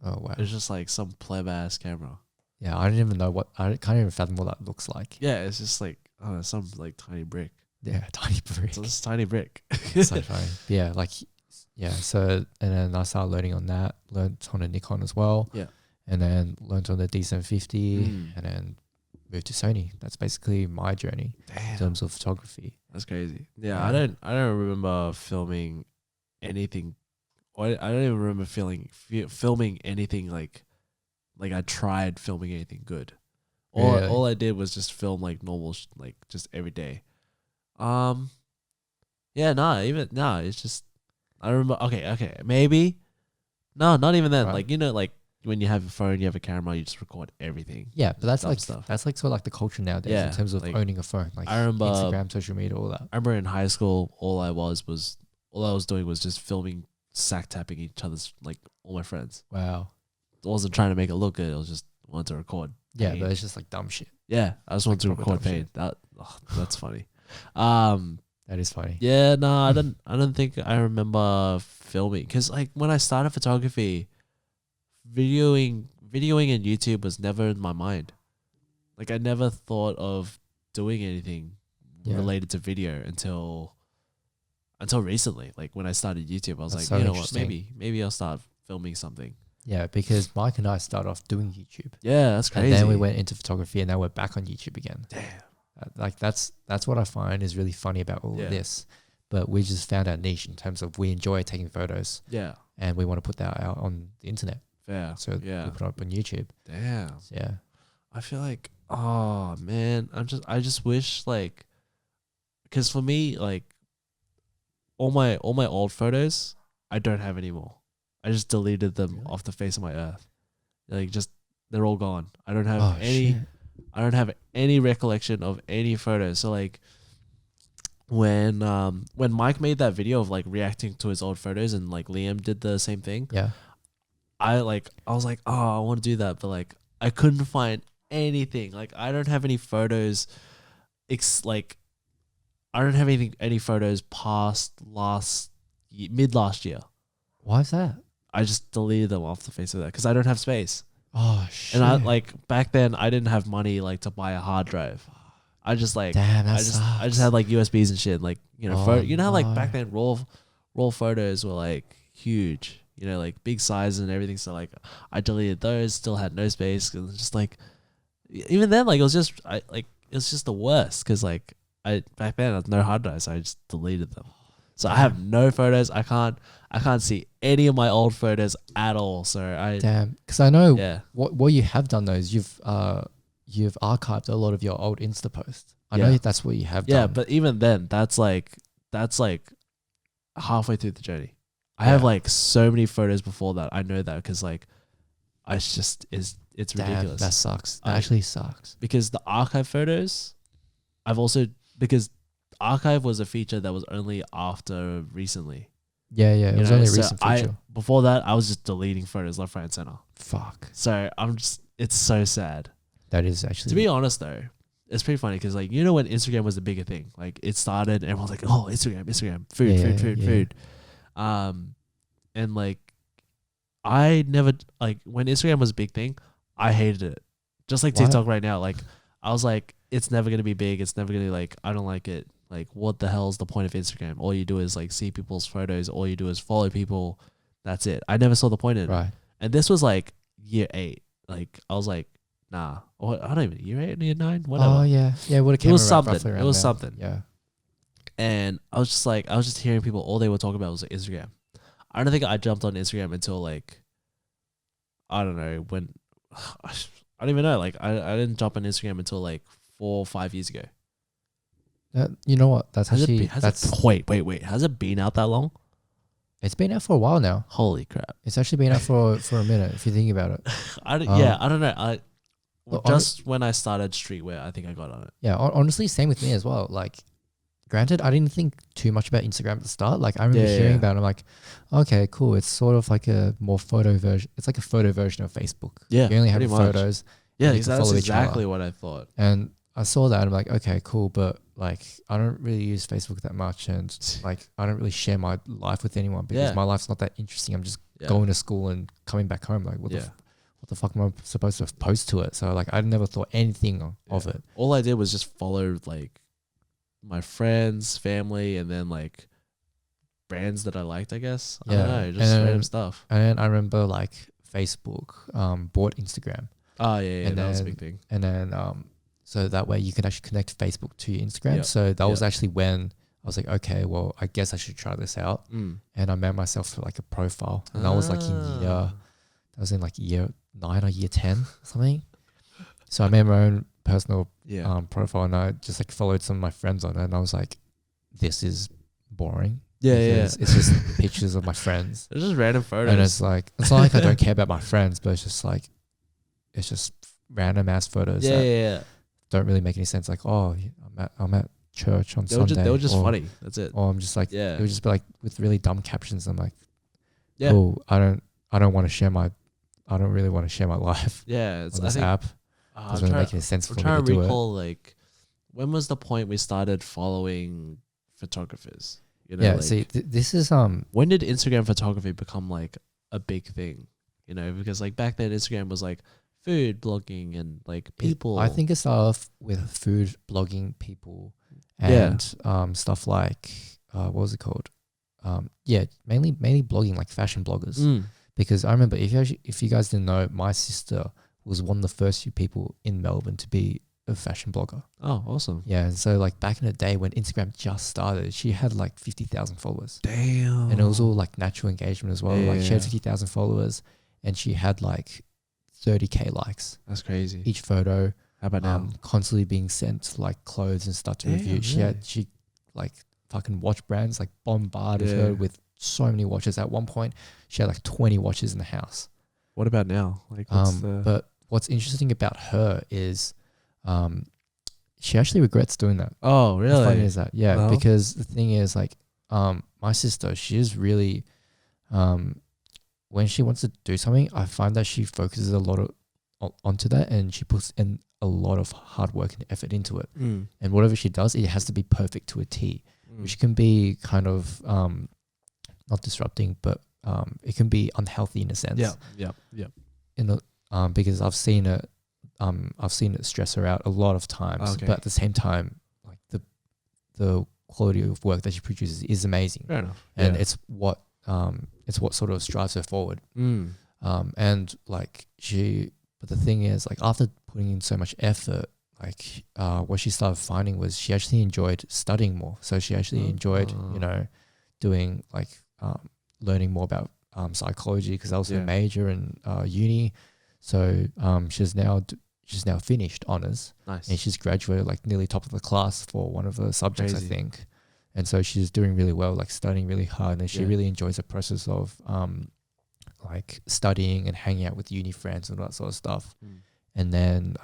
Oh wow!
It was just like some pleb ass camera.
Yeah, I didn't even know I can't even fathom what that looks like.
Yeah, it's just like some like tiny brick.
Yeah, tiny brick.
So it's tiny brick.
So funny. Yeah, like. Yeah, so and then I started learning on that, learned on a Nikon as well.
Yeah.
And then learned on the D750 and then moved to Sony. That's basically my journey in terms of photography.
That's crazy. Yeah, I don't remember filming anything. I don't even remember filming anything like I tried filming anything good. All I did was just film like normal like just every day. It's just I remember. Okay, maybe. No, not even that. Right. Like, you know, like when you have a phone, you have a camera, you just record everything.
Yeah, but that's like stuff. That's like sort of like the culture nowadays in terms of like owning a phone. Like
I remember
Instagram, social media, all that.
I remember in high school, all I was doing was just filming, sack tapping each other's like all my friends.
Wow.
I wasn't trying to make it look good. I was just wanted to record.
Yeah, but it's just like dumb shit.
Yeah, I just wanted to record pain. That's funny.
That is funny.
Yeah, no, I don't think I remember filming because like when I started photography, videoing and YouTube was never in my mind. Like I never thought of doing anything related to video until recently. Like when I started YouTube, I was like, you know what, maybe I'll start filming something.
Yeah, because Mike and I started off doing YouTube.
Yeah, that's crazy.
And then we went into photography, and now we're back on YouTube again.
Damn.
Like that's what I find is really funny about all of this. But we just found our niche in terms of we enjoy taking photos.
Yeah.
And we want to put that out on the internet.
Fair.
So we put it up on YouTube.
Damn.
Yeah.
I feel like, oh man, I just wish like, because for me, like all my old photos, I don't have anymore. I just deleted them off the face of my earth. Like they're all gone. I don't have any. Shit. I don't have any recollection of any photos. So like when Mike made that video of like reacting to his old photos and like Liam did the same thing.
Yeah. I
was like, oh, I want to do that, but like I couldn't find anything. Like I don't have any photos I don't have any photos past mid last year.
Why is that?
I just deleted them off the face of that because I don't have space.
Oh shit!
And I like back then I didn't have money like to buy a hard drive. I just like I just had like USBs and shit. Like you know, how like back then raw photos were like huge. You know, like big size and everything. So like I deleted those. Still had no space. Cause just like even then, like it was just the worst. Cause like back then I had no hard drives. So I just deleted them. So I have no photos. I can't see any of my old photos at all. So
because I know what you have done though is you've archived a lot of your old Insta posts. I know that's what you have done.
Yeah, but even then, that's like halfway through the journey. I have like so many photos before that. I know that because like it's ridiculous.
That sucks. That actually sucks.
Because the archive photos, because archive was a feature that was only after recently.
Yeah, it was only a recent feature.
Before that, I was just deleting photos left, right, and center.
Fuck.
So it's so sad.
That is actually.
To be honest though, it's pretty funny because like, you know, when Instagram was the bigger thing, like it started and everyone's like, oh, Instagram, food. And like, I never, like when Instagram was a big thing, I hated it. Just like TikTok right now. Like I was like, it's never going to be big. It's never going to like, I don't like it. Like what the hell is the point of Instagram? All you do is like see people's photos. All you do is follow people. That's it. I never saw the point in it.
Right.
And this was like year 8. Like I was like, nah. Or I don't even, year 8, year 9, whatever.
Oh yeah. Yeah. It
was something. It was
there.
something.
Yeah.
And I was just hearing people, all they were talking about was like Instagram. I don't think I jumped on Instagram until like, I don't know when, I don't even know. Like I didn't jump on Instagram until like 4 or 5 years ago.
You know what? That's
has
actually
wait. Has it been out that long?
It's been out for a while now.
Holy crap!
It's actually been out for a minute. If you think about it.
I don't know. When I started streetwear, I think I got on it.
Yeah, honestly, same with me as well. Like, granted, I didn't think too much about Instagram at the start. Like, I remember hearing about it. I'm like, okay, cool. It's sort of like a more photo version. It's like a photo version of Facebook.
Yeah,
you only have photos.
Yeah, that's exactly what I thought.
And I saw that and I'm like, okay, cool, but like I don't really use Facebook that much, and like I don't really share my life with anyone because my life's not that interesting. I'm just going to school and coming back home. Like, what the fuck am I supposed to post to it? So like I never thought anything of it.
All I did was just follow like my friends, family, and then like brands that I liked, I guess. I don't know, just random stuff.
And then I remember like Facebook bought Instagram.
Oh yeah, that was a big thing.
And then so that way you can actually connect Facebook to your Instagram. Yep. So that was actually when I was like, okay, well, I guess I should try this out. And I made myself for like a profile, and that was like in year 9 or year 10 or something. So I made my own personal profile, and I just like followed some of my friends on it, and I was like, this is boring. It's just pictures of my friends.
It's just random photos.
And it's like, it's not like I don't care about my friends, but it's just random ass photos. Don't really make any sense. Like, oh, I'm at church on Sunday.
They were just funny. That's it.
Or I'm just like, it would just be like with really dumb captions. I'm like, oh, I don't really want to share my life.
Yeah,
on this app. Doesn't really make any sense for me to do it. I'm trying to recall,
like, when was the point we started following photographers? You know, like,
see, this is
when did Instagram photography become like a big thing? You know, because like back then Instagram was like food blogging and like people.
I think it started off with food blogging people and stuff like what was it called? Mainly blogging, like fashion bloggers. Because I remember, if you guys didn't know, my sister was one of the first few people in Melbourne to be a fashion blogger.
Oh, awesome.
Yeah, and so like back in the day when Instagram just started, she had like 50,000 followers.
Damn.
And it was all like natural engagement as well. Like she had 50,000 followers and she had like 30k likes.
That's crazy.
Each photo.
How about now?
Constantly being sent like clothes and stuff to review. She like fucking watch brands like bombarded her with so many watches. At one point, she had like 20 watches in the house.
What about now? Like,
but what's interesting about her is, she actually regrets doing that.
Oh, really?
How funny is that? Yeah, well, because the thing is, like, my sister, she is really, when she wants to do something, I find that she focuses a lot onto that, and she puts in a lot of hard work and effort into it. And whatever she does, it has to be perfect to a T, which can be kind of not disrupting, but it can be unhealthy in a sense.
Yeah.
Because I've seen it stress her out a lot of times.
Okay.
But at the same time, like the quality of work that she produces is amazing.
Fair enough.
And it's what sort of drives her forward. And like but the thing is, like, after putting in so much effort, like what she started finding was she actually enjoyed studying more. So she actually enjoyed, doing like learning more about psychology, because that was her major in uni. So she's now finished honors.
Nice.
And she's graduated like nearly top of the class for one of the subjects, I think. And so she's doing really well, like studying really hard, and she really enjoys the process of like studying and hanging out with uni friends and all that sort of stuff. And then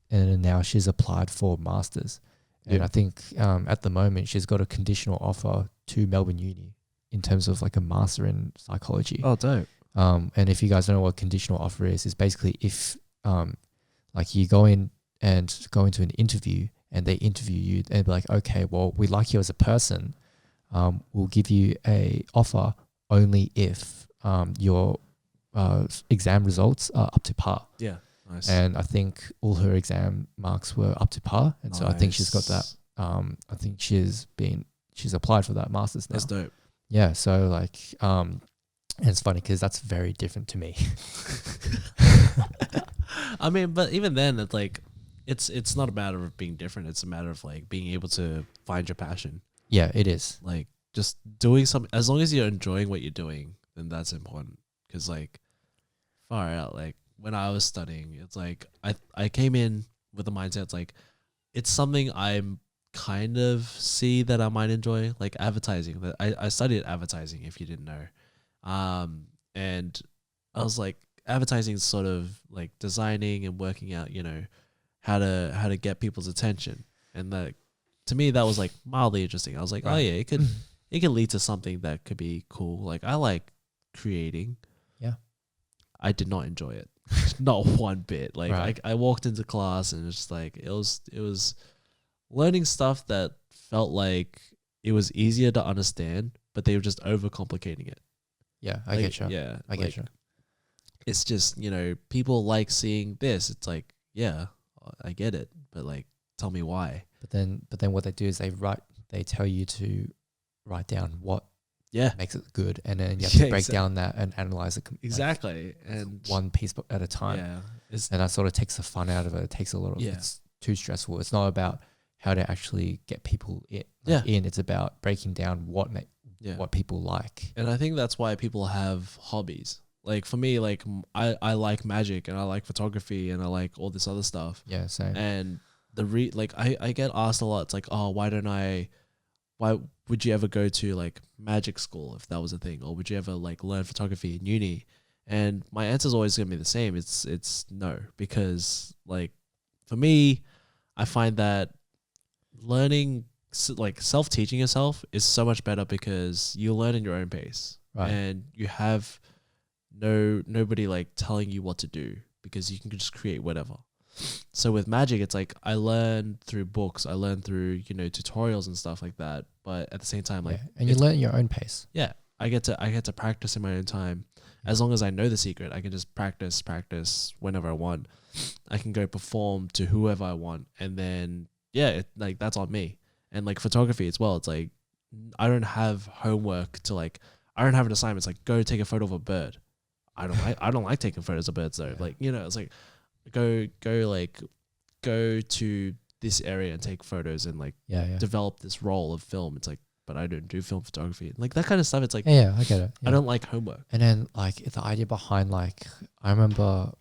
now she's applied for masters. And I think at the moment she's got a conditional offer to Melbourne Uni in terms of like a master in psychology.
Oh, dope.
And if you guys don't know what conditional offer is basically if like you go into an interview and they interview you and be like, okay, well, we like you as a person. We'll give you a offer only if your exam results are up to par.
Yeah. Nice.
And I think all her exam marks were up to par. And so I think she's got that. I think she's applied for that master's now.
That's dope.
Yeah. So like, and it's funny because that's very different to me.
I mean, but even then, it's like, it's not a matter of being different. It's a matter of like being able to find your passion.
Yeah, it is.
Like just doing something, as long as you're enjoying what you're doing, then that's important. Because like far out, like when I was studying, it's like I came in with the mindset, it's like it's something I'm kind of see that I might enjoy, like advertising. That I studied advertising, if you didn't know. And I was like, advertising is sort of like designing and working out, how to get people's attention. And that, to me, that was like mildly interesting. I was like, oh yeah, it could lead to something that could be cool. Like I like creating.
Yeah.
I did not enjoy it. Not one bit. Like I walked into class and it's just like it was learning stuff that felt like it was easier to understand, but they were just overcomplicating it.
Yeah, I get you.
Yeah,
I get you.
It's just, people like seeing this. It's like, yeah, I get it, but like, tell me why.
But then what they do is they tell you to write down what makes it good, and then you have to break down that and analyze it
exactly, and
one piece at a time.
Yeah,
and that sort of takes the fun out of it. It takes a lot of it's too stressful. It's not about how to actually get people in. It's about breaking down what people like.
And I think that's why people have hobbies. Like for me, like I like magic and I like photography and I like all this other stuff.
Yeah, same.
And I get asked a lot. It's like, oh, why would you ever go to like magic school if that was a thing, or would you ever like learn photography in uni? And my answer is always gonna be the same. It's no, because like for me, I find that learning, like self-teaching yourself, is so much better because you learn in your own pace, and you have nobody like telling you what to do, because you can just create whatever. So with magic, it's like I learn through books, I learn through tutorials and stuff like that. But at the same time, like
and you learn at your own pace.
Yeah, I get to practice in my own time. As long as I know the secret, I can just practice whenever I want. I can go perform to whoever I want, and then like that's on me. And like photography as well, it's like I don't have homework to like. I don't have an assignment. It's like go take a photo of a bird. I don't like taking photos of birds though. Yeah. Like it's like go to this area and take photos and like develop this role of film. It's like, but I don't do film photography. Like that kind of stuff. It's like
I get it. Yeah.
I don't like homework.
And then like the idea behind like I remember,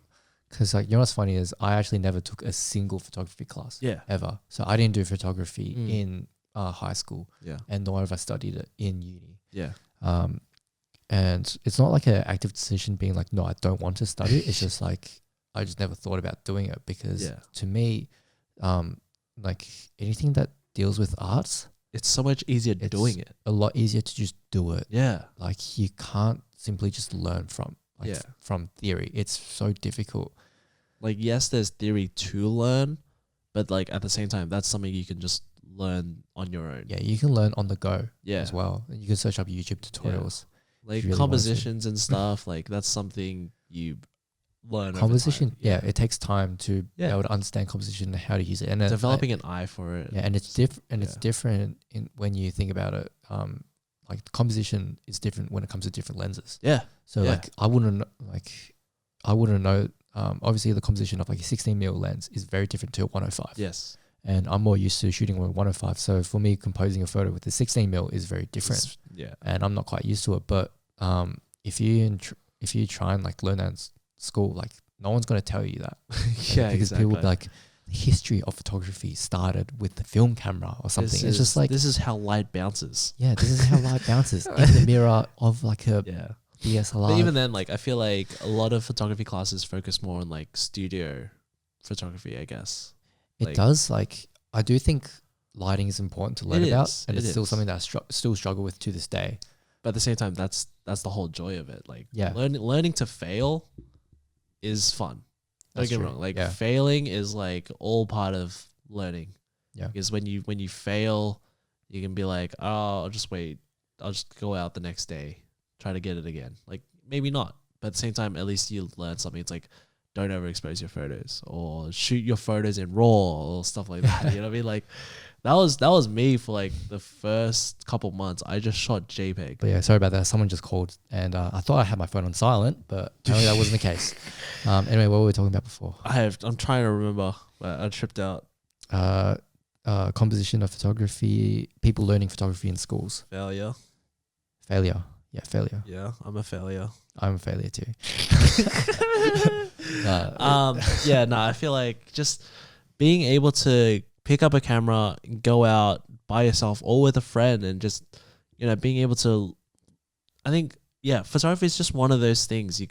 because like what's funny is I actually never took a single photography class ever. So I didn't do photography in high school. Yeah, and nor have I studied it in uni. Yeah. And it's not like an active decision being like, no, I don't want to study it. It's just like, I just never thought about doing it because to me, like anything that deals with arts,
it's so much easier doing it.
A lot easier to just do it.
Yeah.
Like you can't simply just learn from theory. It's so difficult.
Like, yes, there's theory to learn, but like at the same time, that's something you can just learn on your own.
Yeah, you can learn on the go as well. You can search up YouTube tutorials.
Yeah. Like really compositions and stuff, like that's something you learn.
Composition, it takes time to be able to understand composition and how to use it, and
developing an eye for it.
Yeah, and it's different. And it's different in when you think about it. Like the composition is different when it comes to different lenses. Yeah. So like I wouldn't know. Obviously, the composition of like a 16mm lens is very different to a 105.
Yes.
and I'm more used to shooting with 105. So for me, composing a photo with the 16mm is very different. And I'm not quite used to it. But if you try and like learn that in school, like no one's going to tell you that. Because people will be like, the history of photography started with the film camera or something. It's just like,
this is how light bounces.
Yeah, this is how light bounces in the mirror of like a DSLR.
But even then, like I feel like a lot of photography classes focus more on like studio photography, I guess.
It does. Like I do think lighting is important to learn about, and it's still something that I still struggle with to this day.
But at the same time, that's the whole joy of it. Like learning to fail is fun. Don't get me wrong. Like failing is like all part of learning. Yeah. Because when you fail, you can be like, oh, I'll just wait. I'll just go out the next day, try to get it again. Like maybe not, but at the same time, at least you learn something. It's like, don't overexpose your photos or shoot your photos in RAW or stuff like that. You know what I mean? Like that was me for like the first couple months. I just shot JPEG.
But yeah, sorry about that. Someone just called and I thought I had my phone on silent, but apparently that wasn't the case. Anyway, what were we talking about before?
I'm trying to remember, but I tripped out.
Composition of photography, people learning photography in schools.
Failure.
Yeah, failure.
Yeah, I'm a failure.
I'm a failure too.
I feel like just being able to pick up a camera and go out by yourself or with a friend and just, being able to, I think, photography is just one of those things you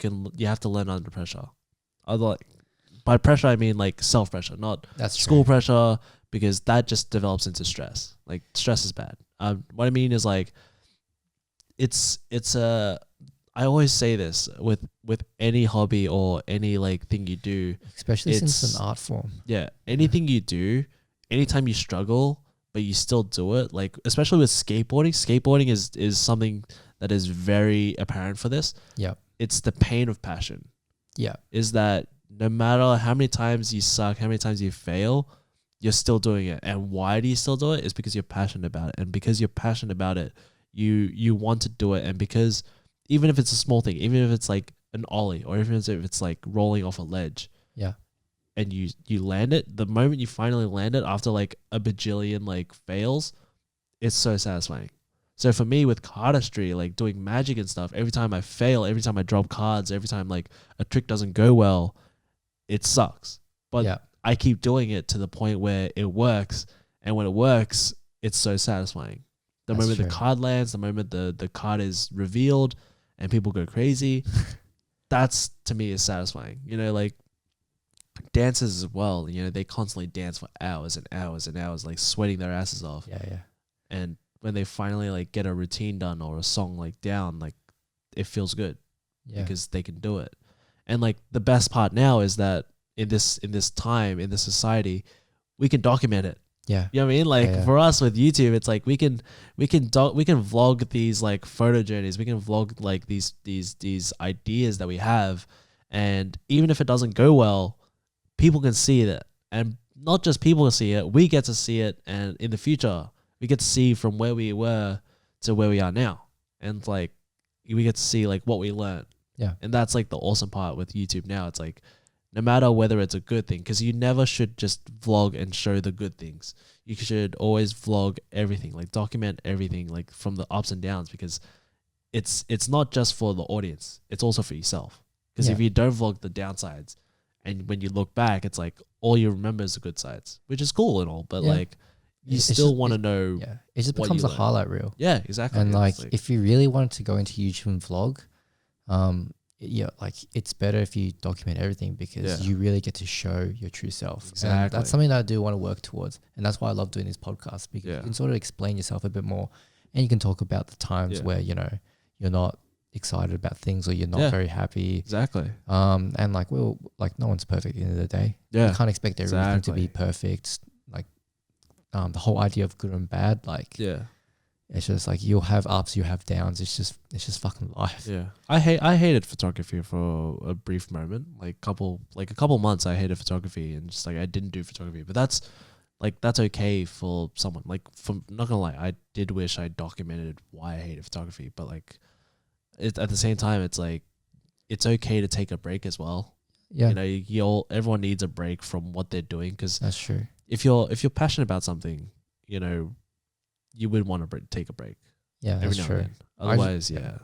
have to learn under pressure. By pressure, I mean like self-pressure, not school pressure, because that just develops into stress. Like stress is bad. What I mean is like, I always say this with any hobby or any like thing you do,
especially since it's an art form.
Yeah, anything you do, anytime you struggle but you still do it, like especially with skateboarding. Skateboarding is something that is very apparent for this.
Yeah,
it's the pain of passion.
Yeah,
is that no matter how many times you suck, how many times you fail, you're still doing it. And why do you still do it? It's because you're passionate about it, and because you're passionate about it, you want to do it, and because even if it's a small thing, even if it's like an ollie, or even if it's like rolling off a ledge, and you land it, the moment you finally land it after like a bajillion like fails, it's so satisfying. So for me with cardistry, like doing magic and stuff, every time I fail, every time I drop cards, every time like a trick doesn't go well, it sucks. But I keep doing it to the point where it works, and when it works, it's so satisfying. The moment the card lands, the moment the card is revealed and people go crazy, that's to me is satisfying. Like dancers as well, they constantly dance for hours and hours and hours, like sweating their asses off.
Yeah.
And when they finally like get a routine done or a song like down, like it feels good because they can do it. And like the best part now is that in this time, in this society, we can document it.
Yeah.
You know what I mean? Like for us with YouTube, it's like we can vlog these like photo journeys. We can vlog like these ideas that we have, and even if it doesn't go well, people can see it, and not just people can see it, we get to see it, and in the future, we get to see from where we were to where we are now, and like we get to see like what we learned.
Yeah.
And that's like the awesome part with YouTube now. It's like, no matter whether it's a good thing, because you never should just vlog and show the good things. You should always vlog everything, like document everything, like from the ups and downs, because it's not just for the audience, it's also for yourself. Because if you don't vlog the downsides, and when you look back, it's like all you remember is the good sides, which is cool and all, but like you still want to know.
Yeah, it just becomes a highlight reel.
Yeah, exactly.
And like if you really wanted to go into YouTube and vlog, like it's better if you document everything, because you really get to show your true self. Exactly. And that's something that I do want to work towards, and that's why I love doing this podcast, because you can sort of explain yourself a bit more, and you can talk about the times where you're not excited about things, or you're not very happy.
Exactly.
And like no one's perfect at the end of the day. You can't expect everything to be perfect. Like the whole idea of good and bad, like it's just like you'll have ups, you have downs. It's just fucking life.
Yeah. I hated photography for a brief moment. Like a couple months I hated photography, and just like I didn't do photography. But that's okay for someone. Like, not gonna lie, I did wish I documented why I hated photography, but like at the same time, it's like it's okay to take a break as well. Yeah. Everyone needs a break from what they're doing, because
that's true.
if you're passionate about something, you know, you would want to take a break.
Yeah, that's true.
Otherwise,
Yeah,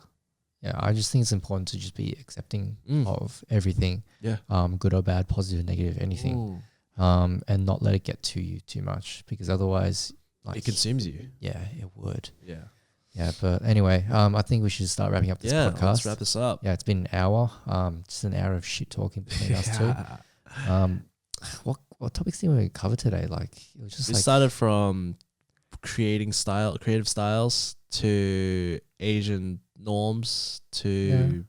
I just think it's important to just be accepting of everything.
Yeah.
Good or bad, positive, negative, anything. And not let it get to you too much, because otherwise, like,
it consumes you.
Yeah, it would.
Yeah.
Yeah, but anyway, I think we should start wrapping up this podcast.
Let's wrap this up.
Yeah, it's been an hour. Just an hour of shit talking between us two. What topics did we cover today? Like, it was just
we started from creative styles to Asian norms to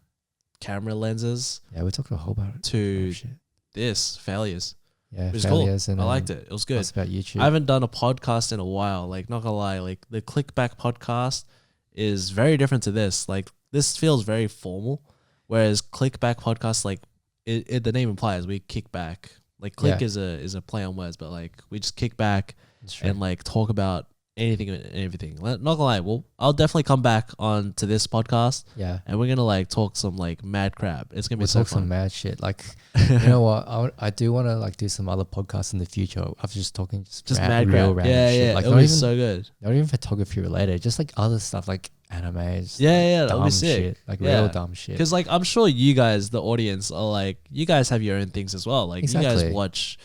camera lenses.
Yeah, we talked a whole bunch
to
shit.
Failures.
Yeah,
which
failures.
Cool.
And
I liked it. It was good.
It's about YouTube.
I haven't done a podcast in a while. Like, not gonna lie, like the Clickback podcast is very different to this. Like, this feels very formal, whereas Clickback podcast, like the name implies, we kick back. Like, click is a play on words, but like we just kick back and like talk about anything and everything. Not gonna lie, well, I'll definitely come back on to this podcast.
Yeah,
and we're gonna like talk some like mad crap. It's gonna be so fun.
Some mad shit. Like, you know what? I do want to like do some other podcasts in the future. I'm just talking just
mad crap. Yeah.
Like,
it'll be so good.
Not even photography related. Just like other stuff like animes.
Yeah, that'll be sick.
Shit, like real dumb shit.
Because like I'm sure you guys, the audience, are like, you guys have your own things as well. Like you guys watch.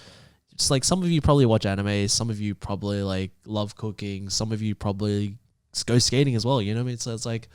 It's like some of you probably watch anime, some of you probably like love cooking, some of you probably go skating as well. You know what I mean? So it's like,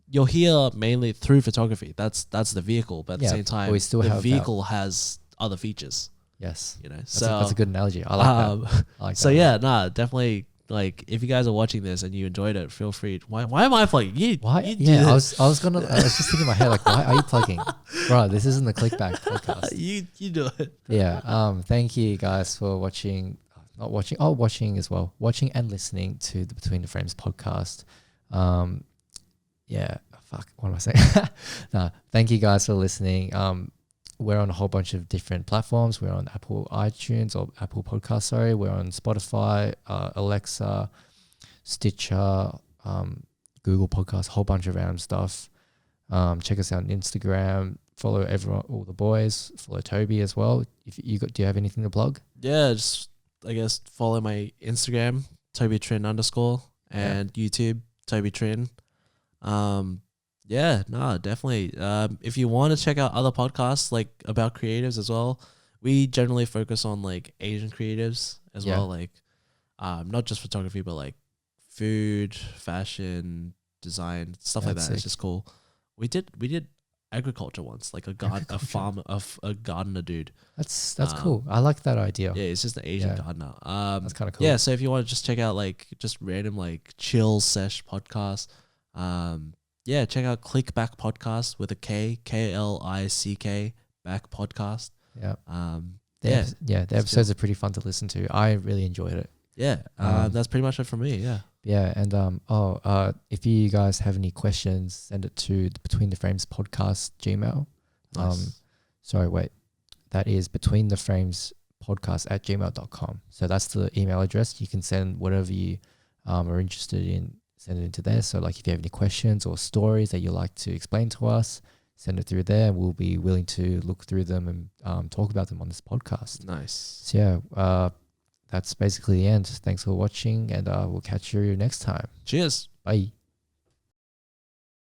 you're here mainly through photography. That's the vehicle, but at the same time, the vehicle has other features.
Yes,
you know.
That's a good analogy. I like that. I like
that. Definitely. Like, if you guys are watching this and you enjoyed it, feel free. Why am I plugging?
I was just thinking in my head, like, why are you plugging? Bro, this isn't the Clickback podcast.
You do it.
Yeah. What you guys for watching, watching as well, watching and listening to the Between the Frames podcast. What am I saying? Thank you guys for listening. We're on a whole bunch of different platforms. We're on Apple iTunes or Apple Podcasts, sorry. We're on Spotify, Alexa, Stitcher, Google Podcasts, a whole bunch of random stuff. Check us out on Instagram. Follow everyone, all the boys. Follow Toby as well. Do you have anything to plug?
Yeah, just I guess follow my Instagram, Toby Trinh _ and YouTube, Toby Trinh. Definitely. If you want to check out other podcasts like about creatives as well, we generally focus on like Asian creatives as well, like not just photography, but like food, fashion, design, stuff like that. Sick. It's just cool. We did agriculture once, like a gardener dude.
That's cool. I like that idea.
Yeah, it's just an Asian gardener.
That's kind of cool.
Yeah, so if you want to just check out like just random like chill sesh podcasts, check out Clickback Podcast with a K, KLICK back podcast.
Yeah. The episodes are pretty fun to listen to. I really enjoyed it.
Yeah. That's pretty much it from me. Yeah.
Yeah. And if you guys have any questions, send it to the Between the Frames podcast Gmail.
Nice.
That is betweentheframespodcast@gmail.com. So that's the email address. You can send whatever you are interested in. Send it into there. So like if you have any questions or stories that you'd like to explain to us, send it through there and we'll be willing to look through them and talk about them on this podcast.
Nice.
So that's basically the end. Thanks for watching and we'll catch you next time.
Cheers.
Bye.